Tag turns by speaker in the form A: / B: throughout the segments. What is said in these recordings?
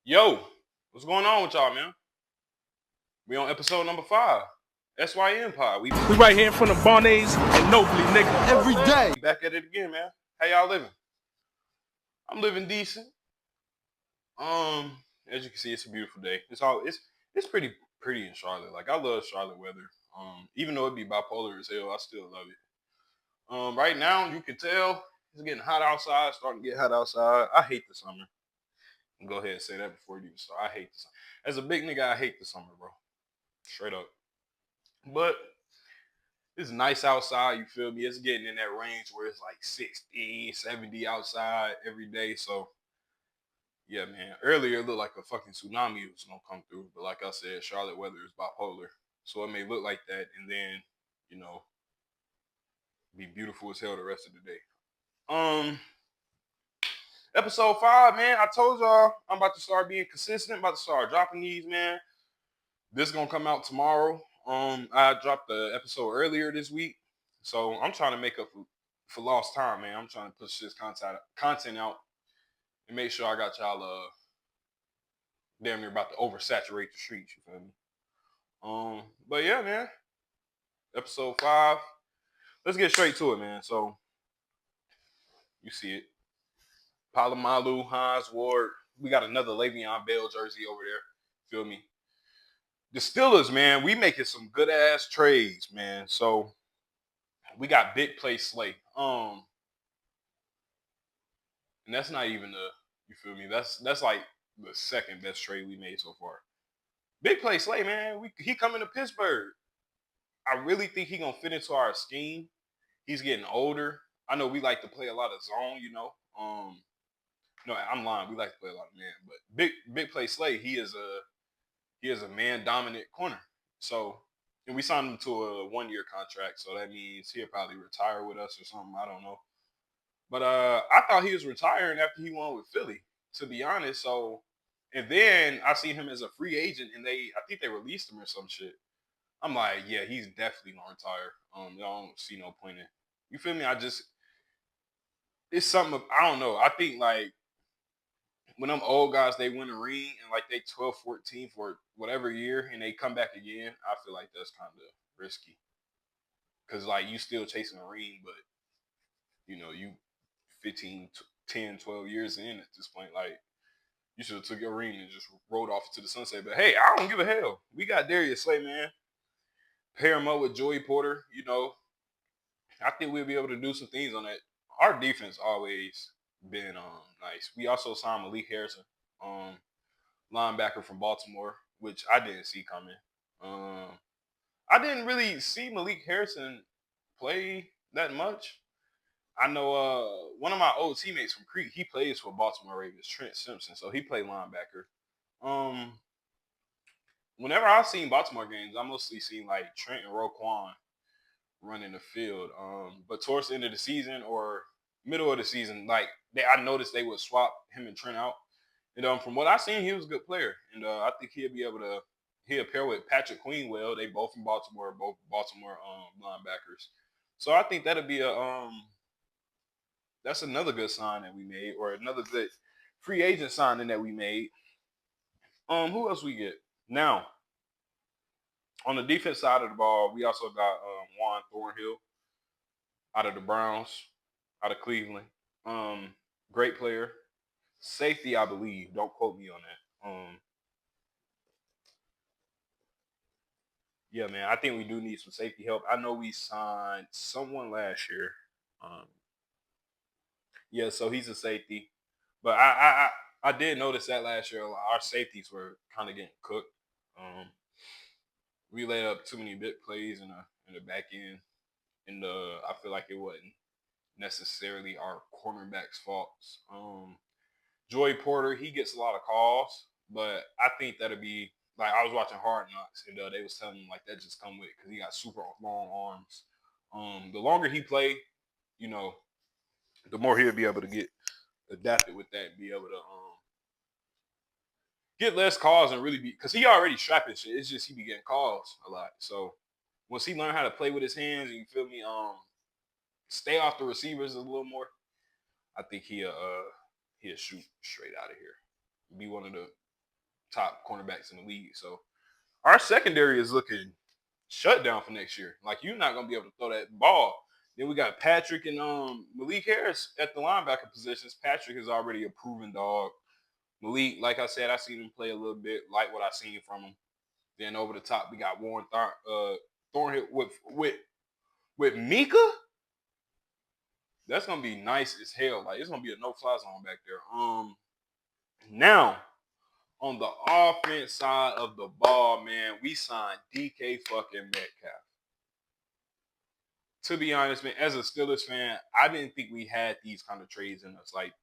A: Yo, what's going on with y'all, man? We on episode number 5. TheSYNPod. We
B: right here in front of Barney's and Nobly, nigga.
C: Every day.
A: back at it again, man. How y'all living? I'm living decent. As you can see, it's a beautiful day. It's pretty in Charlotte. Like I love Charlotte weather. Even though it be bipolar as hell, I still love it. Right now you can tell it's getting hot outside, starting to get hot outside. I hate the summer. Go ahead and say that before you even start. I hate the summer. As a big nigga, I hate the summer, bro. Straight up. But it's nice outside, you feel me? It's getting in that range where it's like 60, 70 outside every day. So, yeah, man. Earlier, it looked like a fucking tsunami was going to come through. But like I said, Charlotte weather is bipolar. So it may look like that and then, be beautiful as hell the rest of the day. Episode 5, man. I told y'all I'm about to start being consistent, about to start dropping these, man. This is going to come out tomorrow. I dropped the episode earlier this week, so I'm trying to make up for lost time, man. I'm trying to push this content out and make sure I got y'all damn near about to oversaturate the streets. You feel me? But yeah, man. Episode 5. Let's get straight to it, man. So you see it, Palomalu, Hines Ward. We got another Le'Veon Bell jersey over there. Feel me? The Steelers, man, we making some good ass trades, man. So we got big play Slay. And that's not even you feel me? That's like the second best trade we made so far. Big play Slay, man. He coming to Pittsburgh. I really think he gonna fit into our scheme. He's getting older. I know we like to play a lot of zone, No, I'm lying. We like to play a lot of man, but big play Slay, he is a man dominant corner. So, and we signed him to a 1-year contract, so that means he'll probably retire with us or something. I don't know. But I thought he was retiring after he won with Philly, to be honest. So, and then I seen him as a free agent, and I think they released him or some shit. I'm like, yeah, he's definitely gonna retire. I don't see no point in. You feel me? It's something. I don't know. I think like when them old guys they win a ring and like they 12, 14 for whatever year, and they come back again, I feel like that's kind of risky. Cause like you still chasing a ring, but you 15, 10, 12 years in at this point, like you should have took your ring and just rode off to the sunset. But hey, I don't give a hell. We got Darius Slay, man. Pair him up with Joey Porter. I think we'll be able to do some things on that. Our defense always been nice. We also signed Malik Harrison, linebacker from Baltimore, which I didn't see coming. I didn't really see Malik Harrison play that much. I know one of my old teammates from Creek, he plays for Baltimore Ravens, Trent Simpson, so he played linebacker. Whenever I've seen Baltimore games, I mostly seen like Trent and Roquan running the field. But towards the end of the season or middle of the season, like I noticed they would swap him and Trent out. And from what I seen, he was a good player, and I think he'll pair with Patrick Queen well. They both from Baltimore, both Baltimore linebackers. So I think that'll be that's another good sign that we made, or another good free agent signing that we made. Who else we get? Now, on the defense side of the ball, we also got Juan Thornhill out of the Browns, out of Cleveland. Great player. Safety, I believe. Don't quote me on that. Yeah, man, I think we do need some safety help. I know we signed someone last year. Yeah, so he's a safety. But I did notice that last year our safeties were kind of getting cooked. We laid up too many big plays in the back end, and I feel like it wasn't necessarily our cornerbacks' faults. Joey Porter, he gets a lot of calls, but I think that'll be like I was watching Hard Knocks, and they was telling him like that just come with it because he got super long arms. The longer he play, the more he'll be able to get adapted with that, and be able to get less calls and really be because he already strapping shit. It's just he be getting calls a lot. So once he learn how to play with his hands and you feel me, stay off the receivers a little more, I think he'll shoot straight out of here. Be one of the top cornerbacks in the league. So our secondary is looking shut down for next year. Like you're not gonna be able to throw that ball. Then we got Patrick and Malik Harris at the linebacker positions. Patrick is already a proven dog. Malik, like I said, I seen him play a little bit, like what I seen from him. Then over the top, we got Thornhill with Mika. That's gonna be nice as hell. Like it's gonna be a no-fly zone back there. Now on the offense side of the ball, man, we signed DK fucking Metcalf. To be honest, man, as a Steelers fan, I didn't think we had these kind of trades in us. Like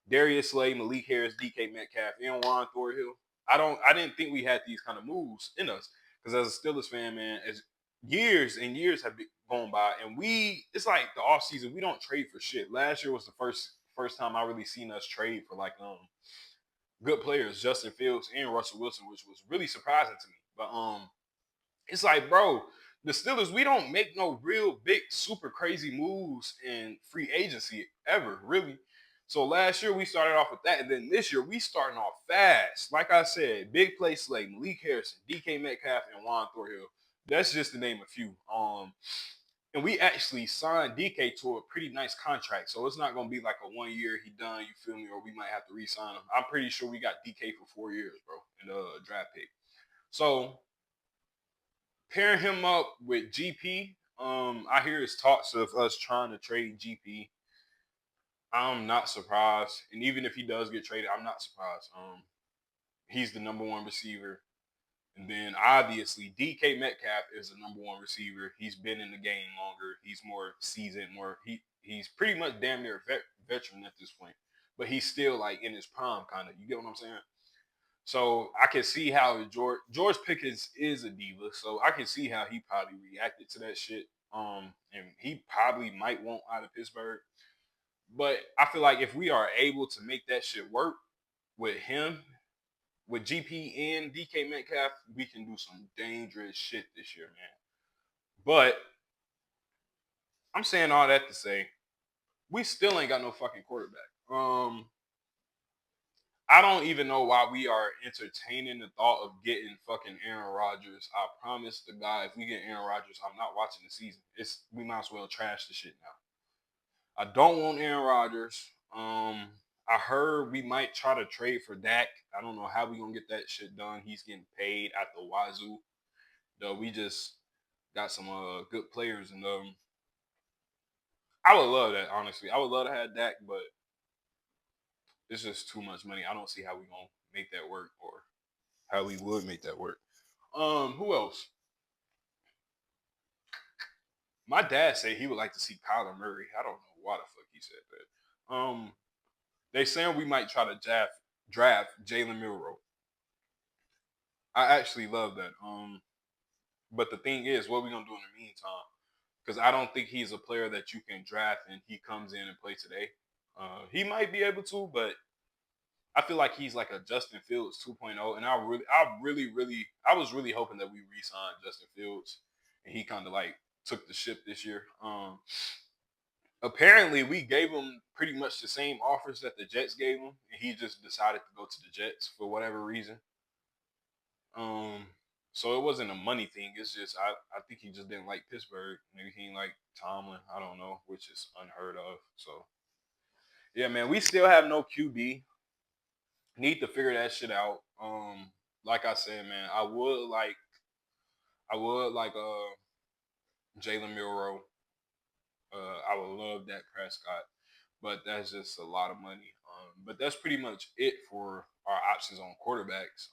A: Darius Slay, Malik Harris, DK Metcalf, and Juan Thornhill. I didn't think we had these kind of moves in us. Because as a Steelers fan, man, as years and years have been gone by, and it's like the offseason, we don't trade for shit. Last year was the first time I really seen us trade for like good players, Justin Fields and Russell Wilson, which was really surprising to me. But it's like, bro, the Steelers, we don't make no real big, super crazy moves in free agency ever, really. So last year we started off with that, and then this year we starting off fast. Like I said, big play Slay, Malik Harrison, DK Metcalf, and Juan Thornhill. That's just to name a few. And we actually signed DK to a pretty nice contract, so it's not gonna be like a 1 year he done. You feel me? Or we might have to re-sign him. I'm pretty sure we got DK for 4 years, bro, in the draft pick. So pairing him up with GP, I hear his talks of us trying to trade GP. I'm not surprised, and even if he does get traded, I'm not surprised. He's the number one receiver, and then obviously DK Metcalf is the number one receiver. He's been in the game longer. He's more seasoned. He's pretty much damn near a veteran at this point, but he's still like in his prime, kind of. You get what I'm saying? So I can see how George Pickens is a diva. So I can see how he probably reacted to that shit. And he probably might want out of Pittsburgh. But I feel like if we are able to make that shit work with him, with GP and DK Metcalf, we can do some dangerous shit this year, man. But I'm saying all that to say, we still ain't got no fucking quarterback. I don't even know why we are entertaining the thought of getting fucking Aaron Rodgers. I promise the guy, if we get Aaron Rodgers, I'm not watching the season. We might as well trash the shit now. I don't want Aaron Rodgers. I heard we might try to trade for Dak. I don't know how we gonna get that shit done. He's getting paid at the wazoo. Though we just got some good players, and I would love that, honestly. I would love to have Dak, but it's just too much money. I don't see how we gonna make that work, or how we would make that work. Who else? My dad said he would like to see Kyler Murray. I don't know why the fuck he said that. They saying we might try to draft Jalen Milroe. I actually love that. But the thing is, what are we gonna do in the meantime? Because I don't think he's a player that you can draft and he comes in and play today. He might be able to, but I feel like he's like a Justin Fields 2.0, and I was really hoping that we re-signed Justin Fields, and he kind of like took the ship this year. Apparently, we gave him pretty much the same offers that the Jets gave him, and he just decided to go to the Jets for whatever reason. So it wasn't a money thing. It's just I think he just didn't like Pittsburgh. Maybe he didn't like Tomlin. I don't know, which is unheard of. So yeah, man, we still have no QB. Need to figure that shit out. Like I said, man, I would like Jalen Milroe. I would love Dak Prescott, but that's just a lot of money. But that's pretty much it for our options on quarterbacks.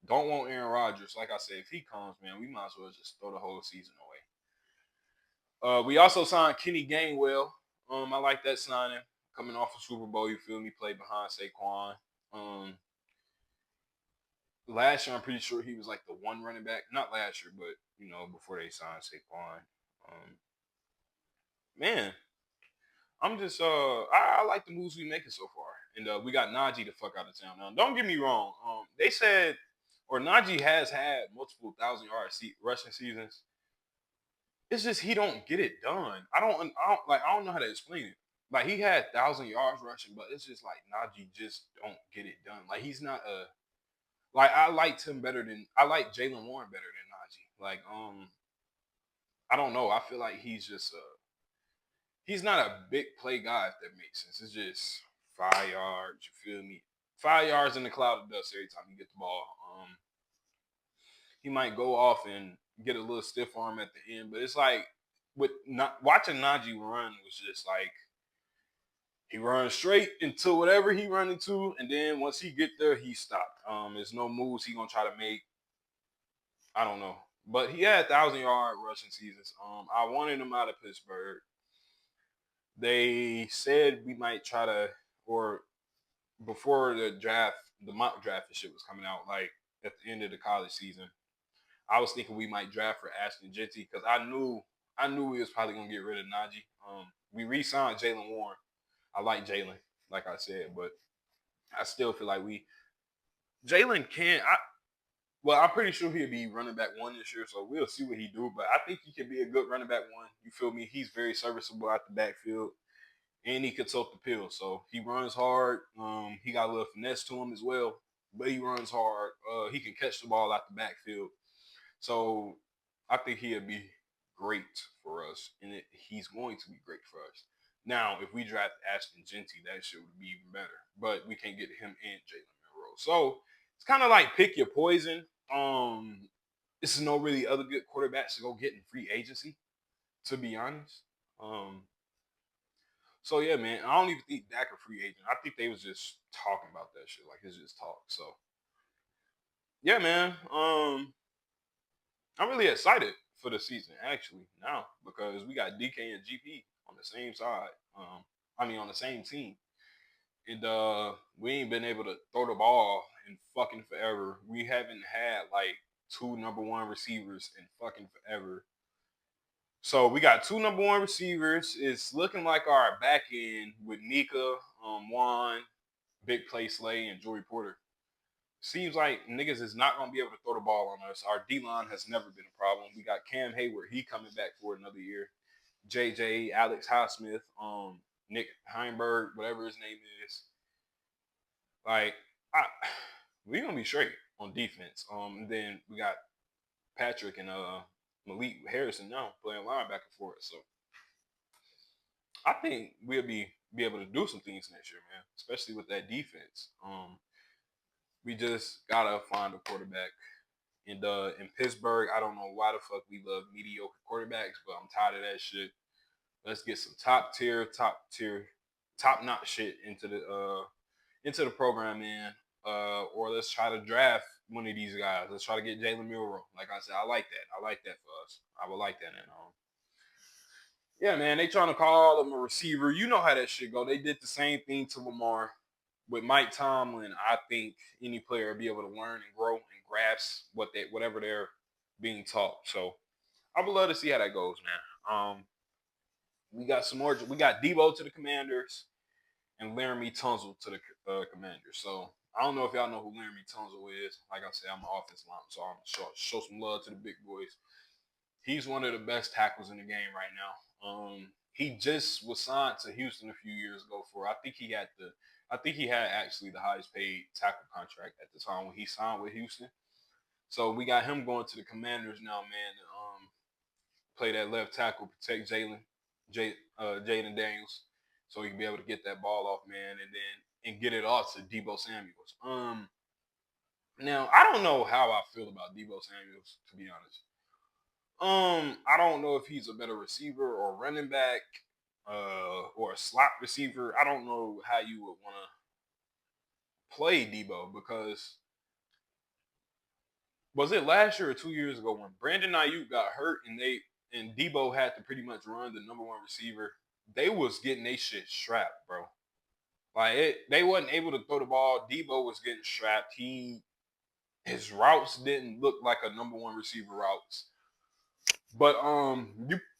A: Don't want Aaron Rodgers. Like I said, if he comes, man, we might as well just throw the whole season away. We also signed Kenny Gainwell. I like that signing. Coming off a Super Bowl, you feel me? Played behind Saquon. Last year, I'm pretty sure he was like the one running back. Not last year, but before they signed Saquon. Man, I'm just I like the moves we making so far, and we got Najee the fuck out of town. Now, don't get me wrong. They said, or Najee has had multiple 1,000-yard rushing seasons. It's just he don't get it done. I don't know how to explain it. Like he had 1,000 yards rushing, but it's just like Najee just don't get it done. Like he's not a Like I liked him better than I like Jalen Warren better than Najee. Like I don't know. I feel like he's not a big play guy if that makes sense. It's just 5 yards. You feel me? 5 yards in the cloud of dust every time you get the ball. He might go off and get a little stiff arm at the end, but it's like with not watching Najee run was just like he runs straight into whatever he run into, and then once he get there, he stopped. There's no moves he gonna try to make. I don't know, but he had 1,000 yard rushing seasons. I wanted him out of Pittsburgh. They said we might try to, or before the draft, the mock draft and shit was coming out, like at the end of the college season. I was thinking we might draft for Ashton Genty because I knew we was probably gonna get rid of Najee. We re-signed Jalen Warren. I like Jalen, like I said, but I still feel like Jalen can. Well, I'm pretty sure he'll be running back one this year, so we'll see what he do. But I think he can be a good running back one. You feel me? He's very serviceable out the backfield, and he could soak the pill. So he runs hard. He got a little finesse to him as well, but he runs hard. He can catch the ball out the backfield. So I think he'll be great for us, and he's going to be great for us. Now, if we draft Ashton Genty, that shit would be even better. But we can't get him and Jalen Monroe. So it's kind of like pick your poison. This is no really other good quarterbacks to go get in free agency, to be honest. Um, so yeah, man, I don't even think Dak a free agent. I think they was just talking about that shit, like it's just talk. So yeah, man. I'm really excited for the season actually now because we got DK and GP on the same side. On the same team, and we ain't been able to throw the ball in fucking forever. We haven't had like two number one receivers in fucking forever. So we got two number one receivers. It's looking like our back end with Nika, Juan, Big Play Slay, and Joey Porter. Seems like niggas is not gonna be able to throw the ball on us. Our D line has never been a problem. We got Cam Hayward, he coming back for another year. JJ, Alex Highsmith, Nick Heinberg, whatever his name is. Like, I, we gonna be straight on defense. And then we got Patrick and Malik Harrison now playing linebacker for us. So I think we'll be able to do some things next year, man. Especially with that defense. We just gotta find a quarterback. And in Pittsburgh, I don't know why the fuck we love mediocre quarterbacks, but I'm tired of that shit. Let's get some top notch shit into the program, man. Or let's try to draft one of these guys. Let's try to get Jalen Milroe. Like I said, I like that. I like that for us. I would like that. And yeah, man, they trying to call him a receiver. You know how that shit go. They did the same thing to Lamar with Mike Tomlin. I think any player will be able to learn and grow and grasp whatever they're being taught. So I would love to see how that goes, man. We got some more. We got Debo to the Commanders and Laramie Tunzel to the Commanders. So I don't know if y'all know who Laramie Tunzel is. Like I said, I'm an offense line, so I'm show some love to the big boys. He's one of the best tackles in the game right now. He just was signed to Houston a few years ago for I think he had actually the highest paid tackle contract at the time when he signed with Houston. So we got him going to the Commanders now, man. Play that left tackle, protect Jaden Daniels, so he can be able to get that ball off, man, and get it off to Debo Samuels. Now I don't know how I feel about Debo Samuels, to be honest. I don't know if he's a better receiver or running back, or a slot receiver. I don't know how you would want to play Debo because was it last year or 2 years ago when Brandon Ayuk got hurt and Debo had to pretty much run the number one receiver? They was getting they shit strapped, bro. They wasn't able to throw the ball. Debo was getting strapped. His routes didn't look like a number one receiver routes. But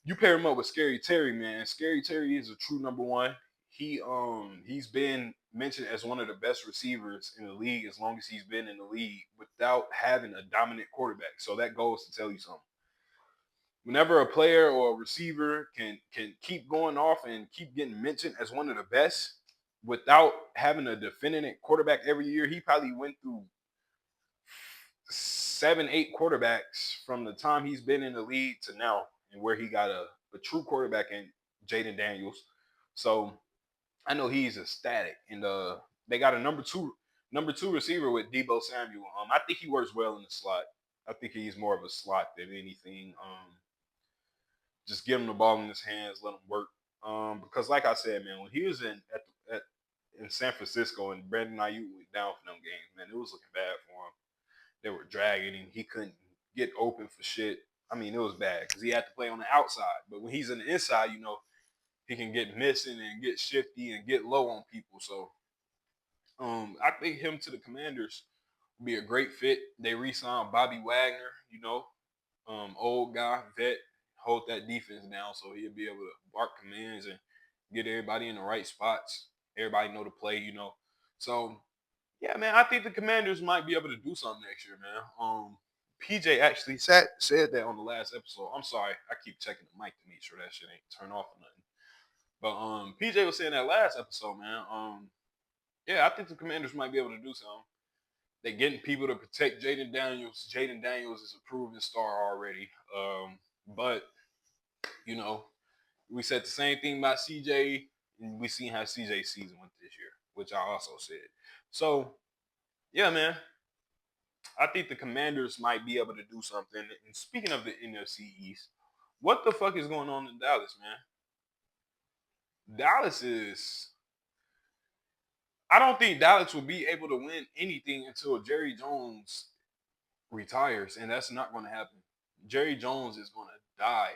A: you pair him up with Scary Terry, man. Scary Terry is a true number one. He's been mentioned as one of the best receivers in the league as long as he's been in the league without having a dominant quarterback. So that goes to tell you something. Whenever a player or a receiver can keep going off and keep getting mentioned as one of the best without having a definitive quarterback every year, he probably went through 7, 8 quarterbacks from the time he's been in the league to now, and where he got a true quarterback in Jaden Daniels. So I know he's ecstatic, and they got a number two receiver with Debo Samuel. I think he works well in the slot. I think he's more of a slot than anything. Just give him the ball in his hands, let him work. Because like I said, man, when he was in San Francisco and Brandon Ayuk went down for them games, man, it was looking bad for him. They were dragging him. He couldn't get open for shit. I mean, it was bad because he had to play on the outside. But when he's in the inside, he can get missing and get shifty and get low on people. So I think him to the Commanders would be a great fit. They re-signed Bobby Wagner, old guy, vet, hold that defense down so he'll be able to bark commands and get everybody in the right spots. Everybody know the play. So yeah, man, I think the Commanders might be able to do something next year, man. PJ actually said that on the last episode. I'm sorry, I keep checking the mic to make sure that shit ain't turned off or nothing. But PJ was saying that last episode, man. Yeah, I think the Commanders might be able to do something. They're getting people to protect Jaden Daniels. Jaden Daniels is a proven star already. But you know, we said the same thing about CJ, and we seen how CJ's season went this year, which I also said. So yeah, man, I think the Commanders might be able to do something. And speaking of the NFC East, what the fuck is going on in Dallas, man? Dallas is. I don't think Dallas will be able to win anything until Jerry Jones retires, and that's not going to happen. Jerry Jones is going to die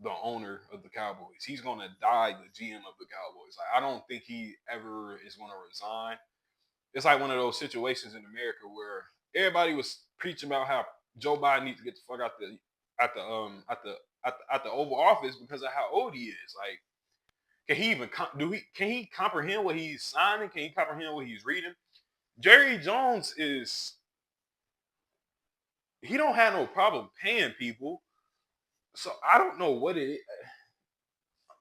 A: the owner of the Cowboys. He's going to die the GM of the Cowboys. Like, I don't think he ever is going to resign. It's like one of those situations in America where everybody was preaching about how Joe Biden needs to get the fuck out the Oval Office because of how old he is. Like, can he even can he comprehend what he's signing? Can he comprehend what he's reading? Jerry Jones he don't have no problem paying people. So I don't know what it is.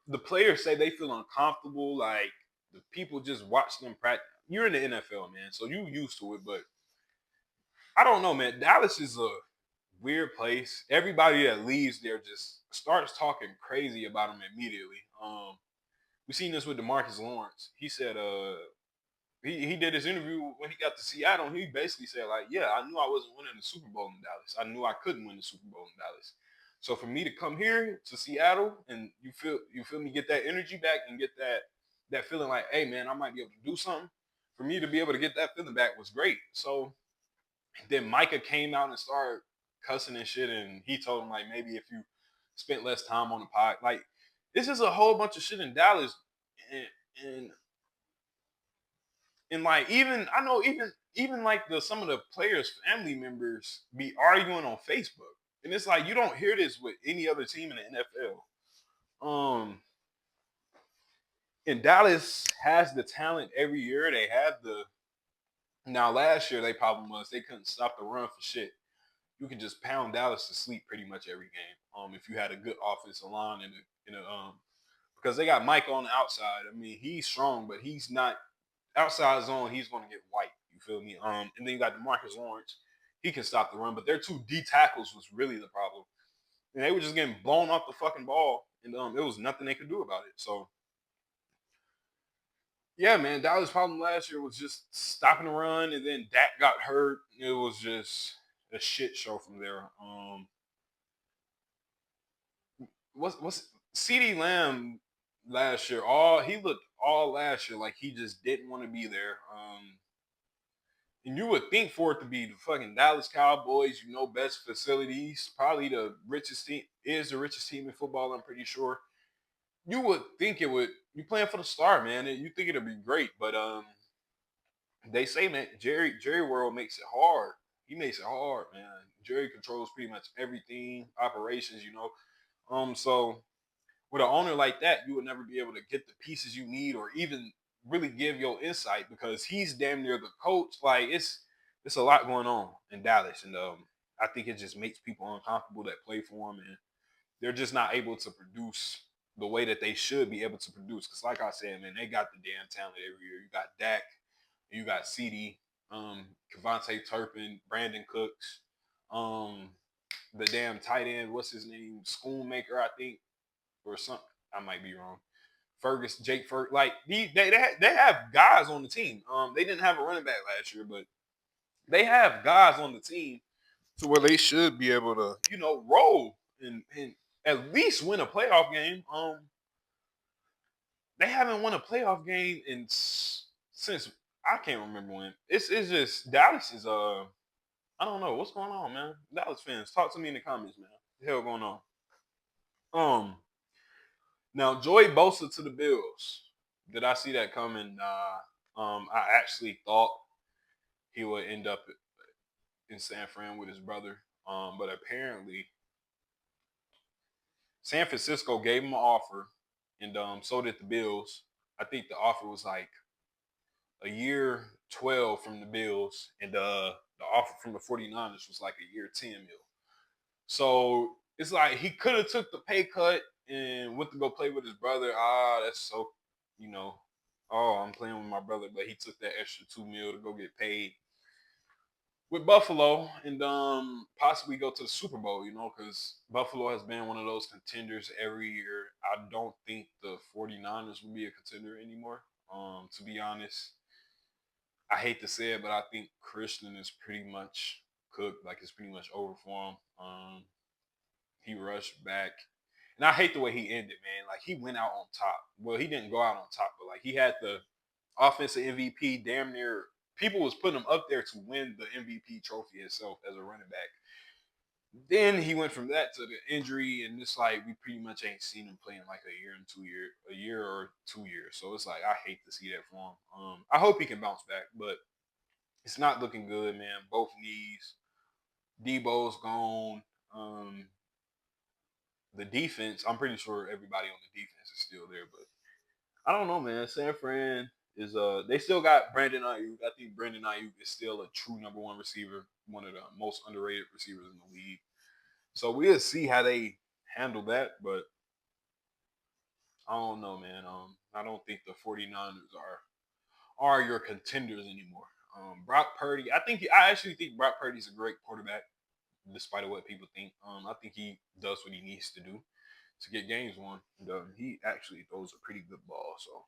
A: The players say they feel uncomfortable. Like the people just watch them practice. You're in the NFL, man, so you used to it. But I don't know, man. Dallas is a weird place. Everybody that leaves there just starts talking crazy about them immediately. We seen this with DeMarcus Lawrence. He said, he did his interview when he got to Seattle. He basically said, like, yeah, I knew I wasn't winning the Super Bowl in Dallas. I knew I couldn't win the Super Bowl in Dallas. So for me to come here to Seattle and you feel me, get that energy back and get that feeling like, hey man, I might be able to do something. For me to be able to get that feeling back was great. So then Micah came out and started cussing and shit, and he told him like maybe if you spent less time on the pod, like this is a whole bunch of shit in Dallas, and and, and like even I know even like some of the players' family members be arguing on Facebook, and it's like you don't hear this with any other team in the NFL. And Dallas has the talent every year. They have the now last year they problem was they couldn't stop the run for shit. You can just pound Dallas to sleep pretty much every game. If you had a good offensive line because they got Mike on the outside. I mean, he's strong, but he's not outside zone. He's going to get white. You feel me? And then you got DeMarcus Lawrence. He can stop the run, but their two D tackles was really the problem. And they were just getting blown off the fucking ball, and it was nothing they could do about it. So yeah, man, Dallas' problem last year was just stopping the run, and then Dak got hurt. It was just a shit show from there. What's CD Lamb last year? All he looked all last year like he just didn't want to be there. And you would think for it to be the fucking Dallas Cowboys, best facilities, probably the richest team is the richest team in football. I'm pretty sure. You would think it would. You playing for the star, man. You think it'd be great, but they say, man, Jerry World makes it hard. He makes it hard, man. Jerry controls pretty much everything, operations. So with an owner like that, you would never be able to get the pieces you need or even really give your insight because he's damn near the coach. Like it's a lot going on in Dallas, and I think it just makes people uncomfortable that play for him, and they're just not able to produce the way that they should be able to produce. Because like I said, man, they got the damn talent every year. You got Dak, you got CD. Devontae Turpin, Brandon Cooks, um, the damn tight end, what's his name, Schoonmaker, I think, or something. I might be wrong. Fergus, Jake Ferg, like they have guys on the team. They didn't have a running back last year, but they have guys on the team to where they should be able to, roll and at least win a playoff game. They haven't won a playoff game since I can't remember when. It's just Dallas is I don't know what's going on, man. Dallas fans, talk to me in the comments, man. What the hell going on? Um, Now Joey Bosa to the Bills. Did I see that coming? Nah. I actually thought he would end up in San Fran with his brother. But apparently San Francisco gave him an offer, and so did the Bills. I think the offer was like a year 12 from the Bills, and the offer from the 49ers was like a year 10 mil. So it's like he could have took the pay cut and went to go play with his brother. That's so, you know, I'm playing with my brother, but he took that extra 2 mil to go get paid with Buffalo and possibly go to the Super Bowl, because Buffalo has been one of those contenders every year. I don't think the 49ers will be a contender anymore. To be honest, I hate to say it, but I think Christian is pretty much cooked. Like it's pretty much over for him. He rushed back. And I hate the way he ended, man. Like he went out on top. Well, he didn't go out on top, but like he had the offensive MVP damn near. People was putting him up there to win the MVP trophy itself as a running back. Then he went from that to the injury, and it's like we pretty much ain't seen him playing like a year or 2 years. So it's like I hate to see that for him. I hope he can bounce back, but it's not looking good, man. Both knees. Debo's gone. The defense, I'm pretty sure everybody on the defense is still there, but I don't know, man. San Fran is they still got Brandon Ayuk. I think Brandon Ayuk is still a true number one receiver, one of the most underrated receivers in the league. So we'll see how they handle that, but I don't know, man. I don't think the 49ers are your contenders anymore. Brock Purdy, I actually think Brock Purdy's a great quarterback, despite of what people think. I think he does what he needs to do to get games won. And, he actually throws a pretty good ball. So,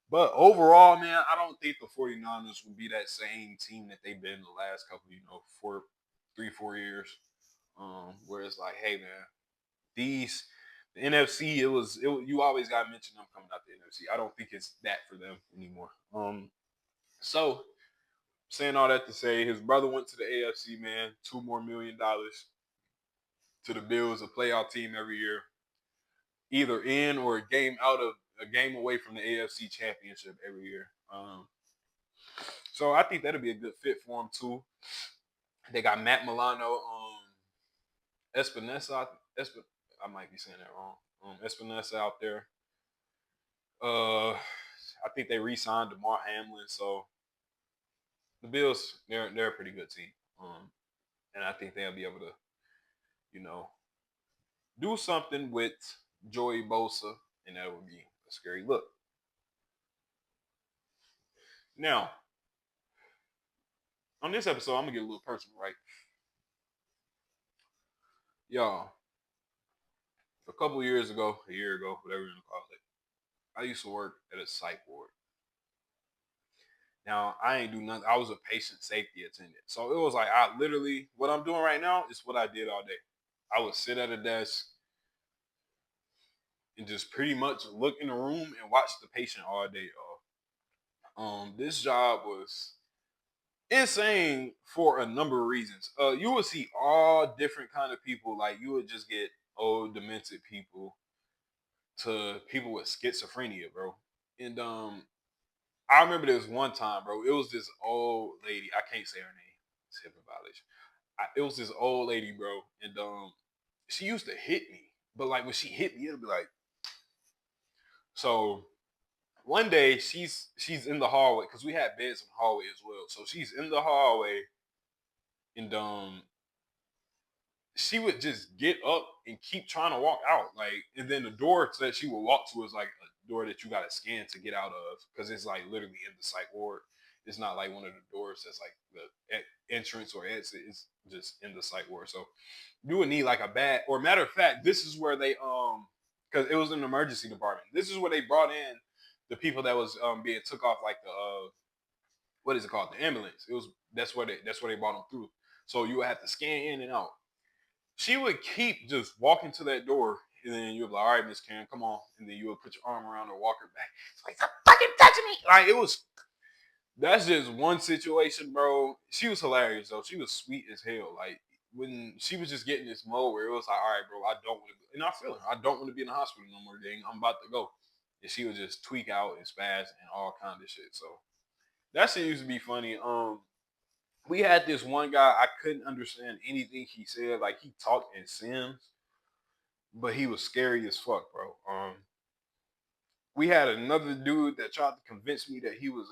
A: but overall, man, I don't think the 49ers will be that same team that they've been the last couple, 4 years. Where it's like, hey, man, these the NFC, you always got to mention them coming out the NFC. I don't think it's that for them anymore. So saying all that to say, his brother went to the AFC, man, $2 more million to the Bills, a playoff team every year, either in or a game away from the AFC Championship every year. So I think that'll be a good fit for him too. They got Matt Milano, Espinosa. I might be saying that wrong. Espinosa out there. I think they re-signed DeMar Hamlin, so the Bills they're a pretty good team. And I think they'll be able to, you know, do something with Joey Bosa, and that would be a scary look. Now, on this episode, I'm gonna get a little personal, right? Y'all, a couple years ago, a year ago, whatever you want to call it, I used to work at a psych ward. Now, I ain't do nothing. I was a patient safety attendant. So it was like I literally what I'm doing right now is what I did all day. I would sit at a desk and just pretty much look in the room and watch the patient all day. This job was insane for a number of reasons. You would see all different kind of people. Like you would just get old, demented people to people with schizophrenia, bro. And I remember this one time, bro. It was this old lady. I can't say her name. It's HIPAA violation. It was this old lady, bro, and she used to hit me. But like when she hit me, it'll be like. So one day she's in the hallway because we had beds in the hallway as well. So she's in the hallway, and she would just get up and keep trying to walk out. Like, and then the door that she would walk to is like a door that you got to scan to get out of because it's like literally in the psych ward. It's not like one of the doors that's like the entrance or exit. It's just in the psych ward. So you would need like a bad, or matter of fact, this is where they because it was an emergency department. This is where they brought in the people that was being took off like the what is it called, the ambulance. It was that's where they brought them through. So you would have to scan in and out. She would keep just walking to that door, and then you'd be like, all right, Miss Karen, come on. And then you would put your arm around her, walk her back. It's like, stop fucking touching me. Like, it was, that's just one situation, bro. She was hilarious, though. She was sweet as hell. Like, when she was just getting this mode where it was like, all right, bro, I don't want to, and I feel her. I don't want to be in the hospital no more, dang. I'm about to go. And she would just tweak out and spaz and all kind of shit. So, that shit used to be funny. We had this one guy, I couldn't understand anything he said. Like, he talked in Sims, but he was scary as fuck, bro. We had another dude that tried to convince me that he was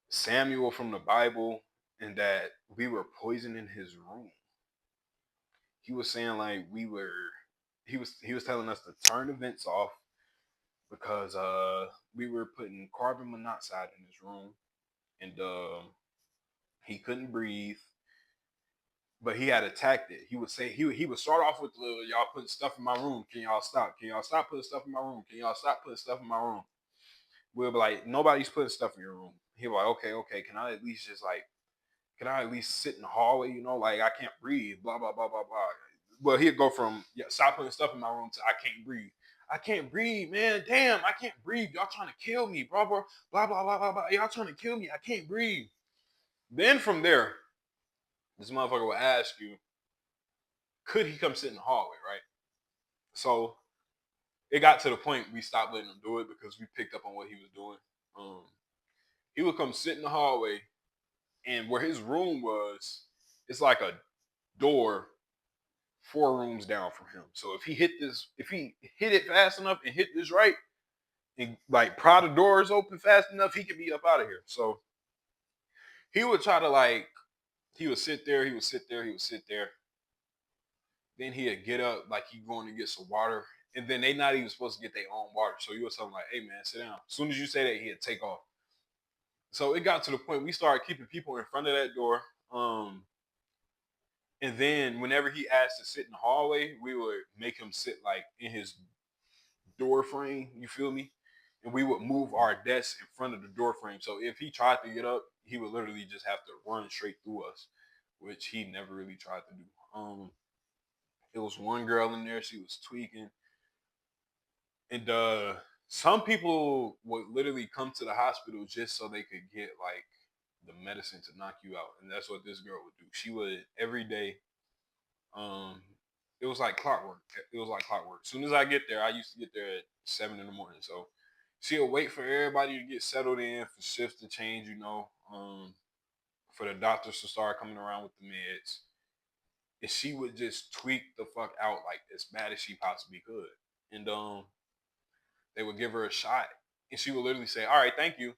A: Samuel from the Bible and that we were poisoning his room. He was saying like he was telling us to turn the vents off because we were putting carbon monoxide in his room and he couldn't breathe. But he had attacked it. He would say he would start off with y'all putting stuff in my room. Can y'all stop? Can y'all stop putting stuff in my room? Can y'all stop putting stuff in my room? We'll be like, nobody's putting stuff in your room. He'll be like, okay, can I at least can I at least sit in the hallway? You know, like I can't breathe, blah, blah, blah, blah, blah. Well, he'd go from, yeah, stop putting stuff in my room to I can't breathe. I can't breathe, man. Damn, I can't breathe. Y'all trying to kill me, bro. Blah, blah, blah, blah, blah. Y'all trying to kill me. I can't breathe. Then from there, this motherfucker will ask you, could he come sit in the hallway, right? So it got to the point we stopped letting him do it because we picked up on what he was doing. Um, he would come sit in the hallway, and where his room was, it's like a door 4 rooms down from him. So if he hit it fast enough and hit this right, and like pry the doors open fast enough, he could be up out of here. So he would try to he would sit there, he would sit there, he would sit there. Then he'd get up like he going to get some water, and then they not even supposed to get their own water. So you was something like, "Hey man, sit down." As soon as you say that, he'd take off. So it got to the point we started keeping people in front of that door. And then whenever he asked to sit in the hallway, we would make him sit like in his door frame. You feel me? And we would move our desk in front of the door frame. So if he tried to get up, he would literally just have to run straight through us, which he never really tried to do. It was one girl in there. She was tweaking, and some people would literally come to the hospital just so they could get like the medicine to knock you out, and that's what this girl would do. She would every day. Um, it was like clockwork. It was like clockwork. As soon as I get there, I used to get there at 7 in the morning. So she'll wait for everybody to get settled in, for shifts to change, for the doctors to start coming around with the meds. And she would just tweak the fuck out like as bad as she possibly could. And they would give her a shot. And she would literally say, "All right, thank you."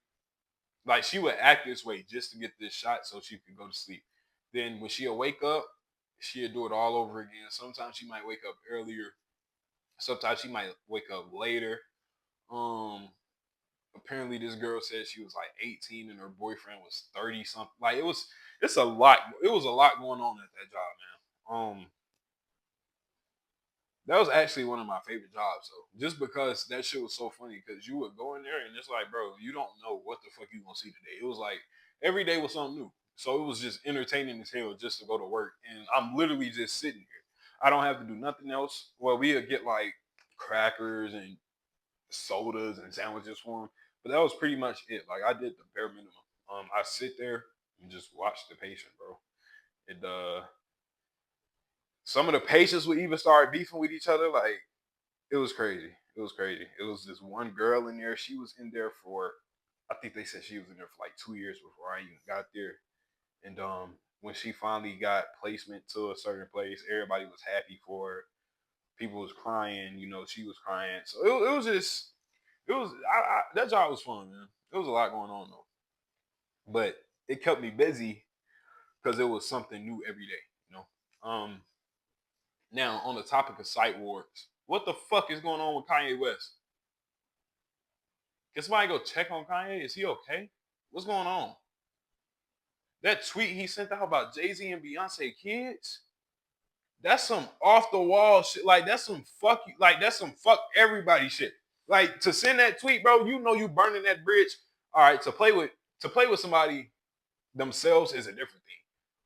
A: Like she would act this way just to get this shot so she could go to sleep. Then when she'll wake up, she'll do it all over again. Sometimes she might wake up earlier. Sometimes she might wake up later. Um, Apparently this girl said she was like 18 and her boyfriend was 30 something. Like it's a lot. It was a lot going on at that job, man. That was actually one of my favorite jobs, though, just because that shit was so funny. Because you would go in there and it's like, bro, you don't know what the fuck you gonna see today. It was like every day was something new, so it was just entertaining as hell just to go to work. And I'm literally just sitting here. I don't have to do nothing else. Well, we'd get like crackers and sodas and sandwiches for them, but that was pretty much it. Like I did the bare minimum. I sit there and just watch the patient, bro. And some of the patients would even start beefing with each other. Like it was crazy. It was crazy. It was this one girl in there. She was in there for, I think they said she was in there for like 2 years before I even got there. And when she finally got placement to a certain place, everybody was happy for her. People was crying. She was crying. So it was just, that job was fun, man. It was a lot going on though, but it kept me busy because it was something new every day. You know. Now on the topic of psych wards, what the fuck is going on with Kanye West? Can somebody go check on Kanye? Is he okay? What's going on? That tweet he sent out about Jay-Z and Beyonce kids, that's some off the wall shit. Like that's some fuck you. Like that's some fuck everybody shit. Like to send that tweet, bro. You know you burning that bridge. All right, to play with somebody themselves is a different thing.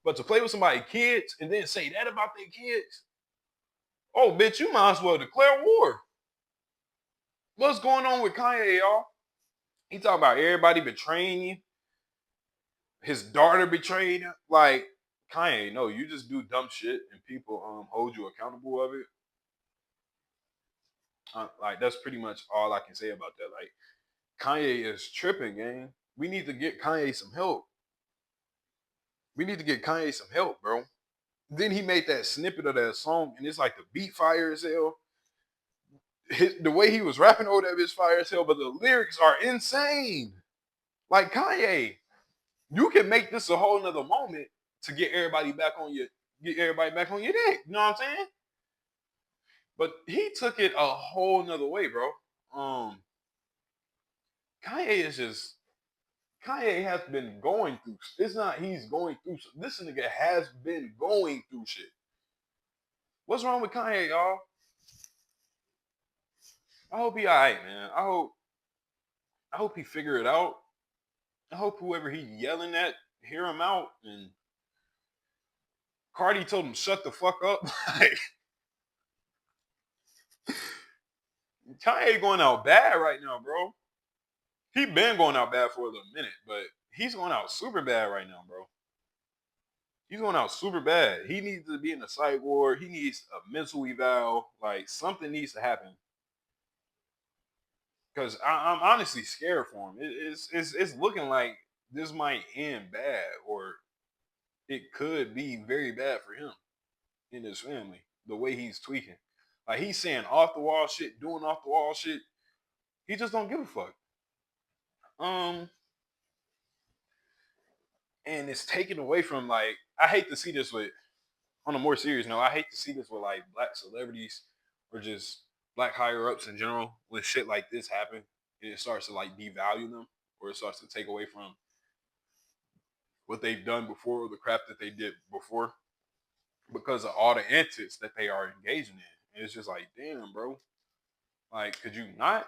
A: But to play with somebody kids and then say that about their kids, oh bitch, you might as well declare war. What's going on with Kanye, y'all? He talking about everybody betraying you. His daughter betrayed him. Like Kanye, no, you just do dumb shit and people hold you accountable of it. Like that's pretty much all I can say about that. Like Kanye is tripping, gang. We need to get Kanye some help. We need to get Kanye some help, bro. Then he made that snippet of that song, and it's like the beat fire as hell. The way he was rapping over that bitch fire as hell, but the lyrics are insane. Like Kanye, you can make this a whole nother moment to get everybody back on your dick. You know what I'm saying? But he took it a whole nother way, bro. Kanye is just Kanye has been going through. It's not he's going through. This nigga has been going through shit. What's wrong with Kanye, y'all? I hope he alright, man. I hope he figure it out. I hope whoever he yelling at hear him out. And Cardi told him shut the fuck up. Like Kanye going out bad right now, bro. He been going out bad for a little minute, but he's going out super bad right now, bro. He's going out super bad. He needs to be in a psych ward. He needs a mental eval. Like something needs to happen. Because I'm honestly scared for him. It's looking like this might end bad, or it could be very bad for him and his family. The way he's tweaking, like he's saying off the wall shit, doing off the wall shit. He just don't give a fuck. Um, and it's taken away from like I hate to see this with on a more serious note. I hate to see this with like black celebrities or just black higher ups in general when shit like this happen and it starts to like devalue them or it starts to take away from what they've done before or the crap that they did before because of all the antics that they are engaging in. And it's just like, damn, bro. Like, could you not?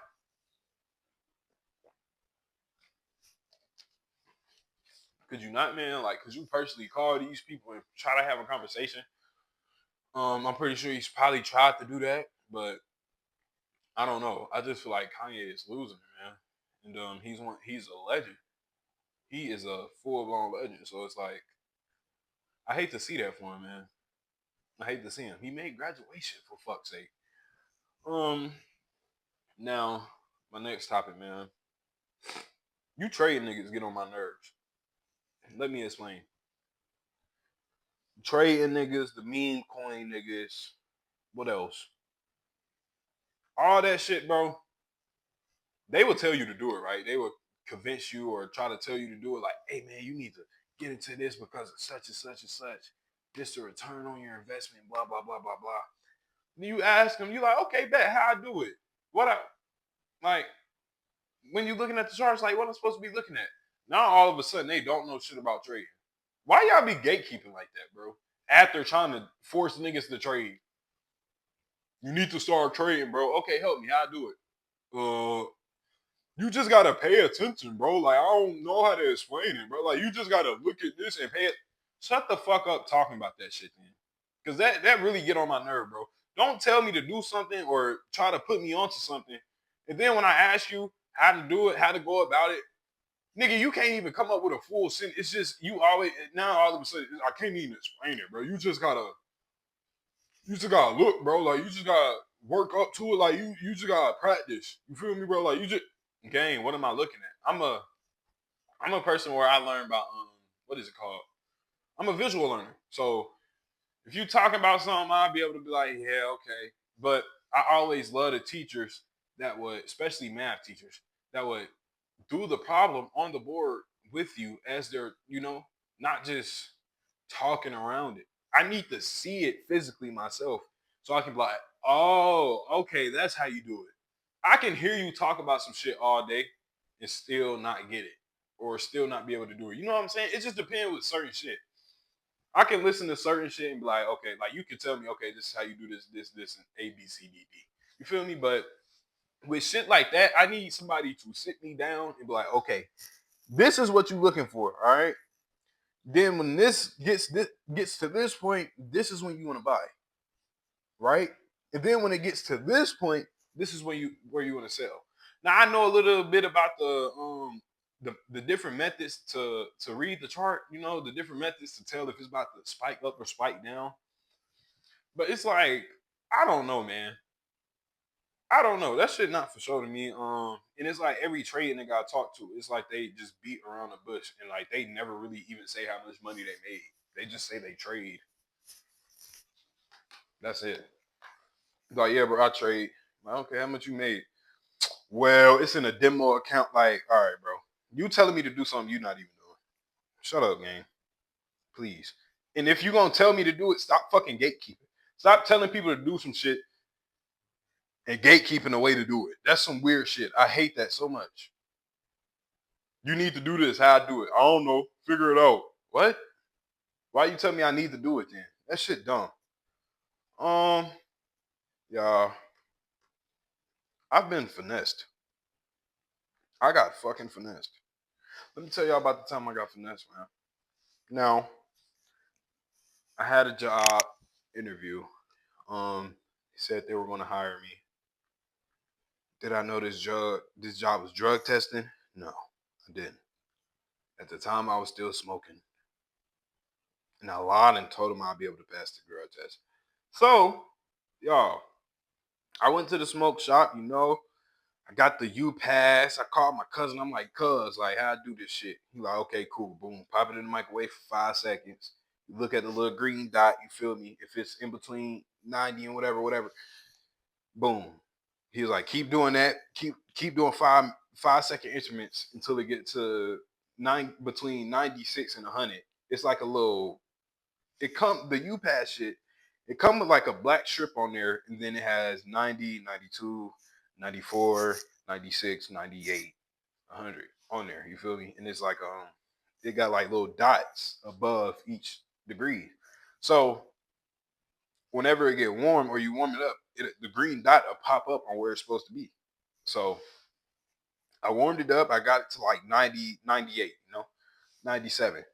A: Could you not, man? Like, could you personally call these people and try to have a conversation? I'm pretty sure he's probably tried to do that, but I don't know. I just feel like Kanye is losing it, man. And he's a legend. He is a full blown legend. So it's like I hate to see that for him, man. I hate to see him. He made graduation for fuck's sake. Um Now, my next topic, man. You trade niggas get on my nerves. Let me explain. Trading niggas, the meme coin niggas, what else? All that shit, bro. They will tell you to do it, right? They will convince you or try to tell you to do it like, hey man, you need to get into this because of such and such and such. This the return on your investment, blah, blah, blah, blah, blah. Then you ask them, you like, okay, bet, how I do it? What I like when you looking at the charts, like what I'm supposed to be looking at. Now all of a sudden they don't know shit about trading. Why y'all be gatekeeping like that, bro? After trying to force niggas to trade. You need to start trading, bro. Okay, help me. How I do it? You just gotta pay attention, bro. Like I don't know how to explain it, bro. Like you just gotta look at this and pay it. Shut the fuck up talking about that shit, then. Cause that really get on my nerve, bro. Don't tell me to do something or try to put me onto something. And then when I ask you how to do it, how to go about it, nigga, you can't even come up with a full sentence. It's just you always now all of a sudden I can't even explain it, bro. You just gotta look, bro. Like you just gotta work up to it. Like you just gotta practice. You feel me, bro? Like you just gang. What am I looking at? I'm a person where I learn about what is it called? I'm a visual learner. So if you talking about something, I'll be able to be like, yeah, okay. But I always love the teachers that would, especially math teachers, that would do the problem on the board with you as they're, not just talking around it. I need to see it physically myself so I can be like, oh, okay, that's how you do it. I can hear you talk about some shit all day, and still not get it or still not be able to do it. You know what I'm saying? It just depends with certain shit. I can listen to certain shit and be like, okay, like you can tell me, okay, this is how you do this, and A, B, C, D, D. You feel me? But with shit like that, I need somebody to sit me down and be like, okay, this is what you're looking for, all right? Then when this gets to this point, this is when you want to buy, right? And then when it gets to this point, this is when you where you want to sell. Now I know a little bit about the different methods to read the chart, you know, the different methods to tell if it's about to spike up or spike down. But it's like, I don't know, man. I don't know. That shit not for sure to me. And it's like every trade nigga I talk to, it's like they just beat around the bush and like they never really even say how much money they made. They just say they trade. That's it. Like, yeah, bro, I trade. Like, okay, how much you made? Well, it's in a demo account. Like, all right, bro. You telling me to do something you not even doing. Shut up, gang. Please. And if you gonna tell me to do it, stop fucking gatekeeping. Stop telling people to do some shit and gatekeeping the way to do it. That's some weird shit. I hate that so much. You need to do this. How I do it? I don't know. Figure it out. What? Why you tell me I need to do it then? That shit dumb. Um, y'all, I've been finessed. I got fucking finessed. Let me tell y'all about the time I got finessed, man. Now, I had a job interview. He said they were gonna hire me. Did I know this job was drug testing? No, I didn't. At the time I was still smoking. And I lied and told him I'd be able to pass the drug test. So, y'all, I went to the smoke shop, you know. I got the U pass. I called my cousin. I'm like, cuz, like, how I do this shit? He like, okay, cool. Boom. Pop it in the microwave for 5 seconds. You look at the little green dot, you feel me? If it's in between 90 and whatever, boom. He was like, keep doing that. Keep doing 5 second increments until it get to between 96 and 100. It's like a little the U pass shit, it come with like a black strip on there, and then it has 90, 92, 94, 96, 98, 100 on there. You feel me? And it's like it got like little dots above each degree. So whenever it get warm or you warm it up, the green dot will pop up on where it's supposed to be. So I warmed it up. I got it to like 90, 98, 97.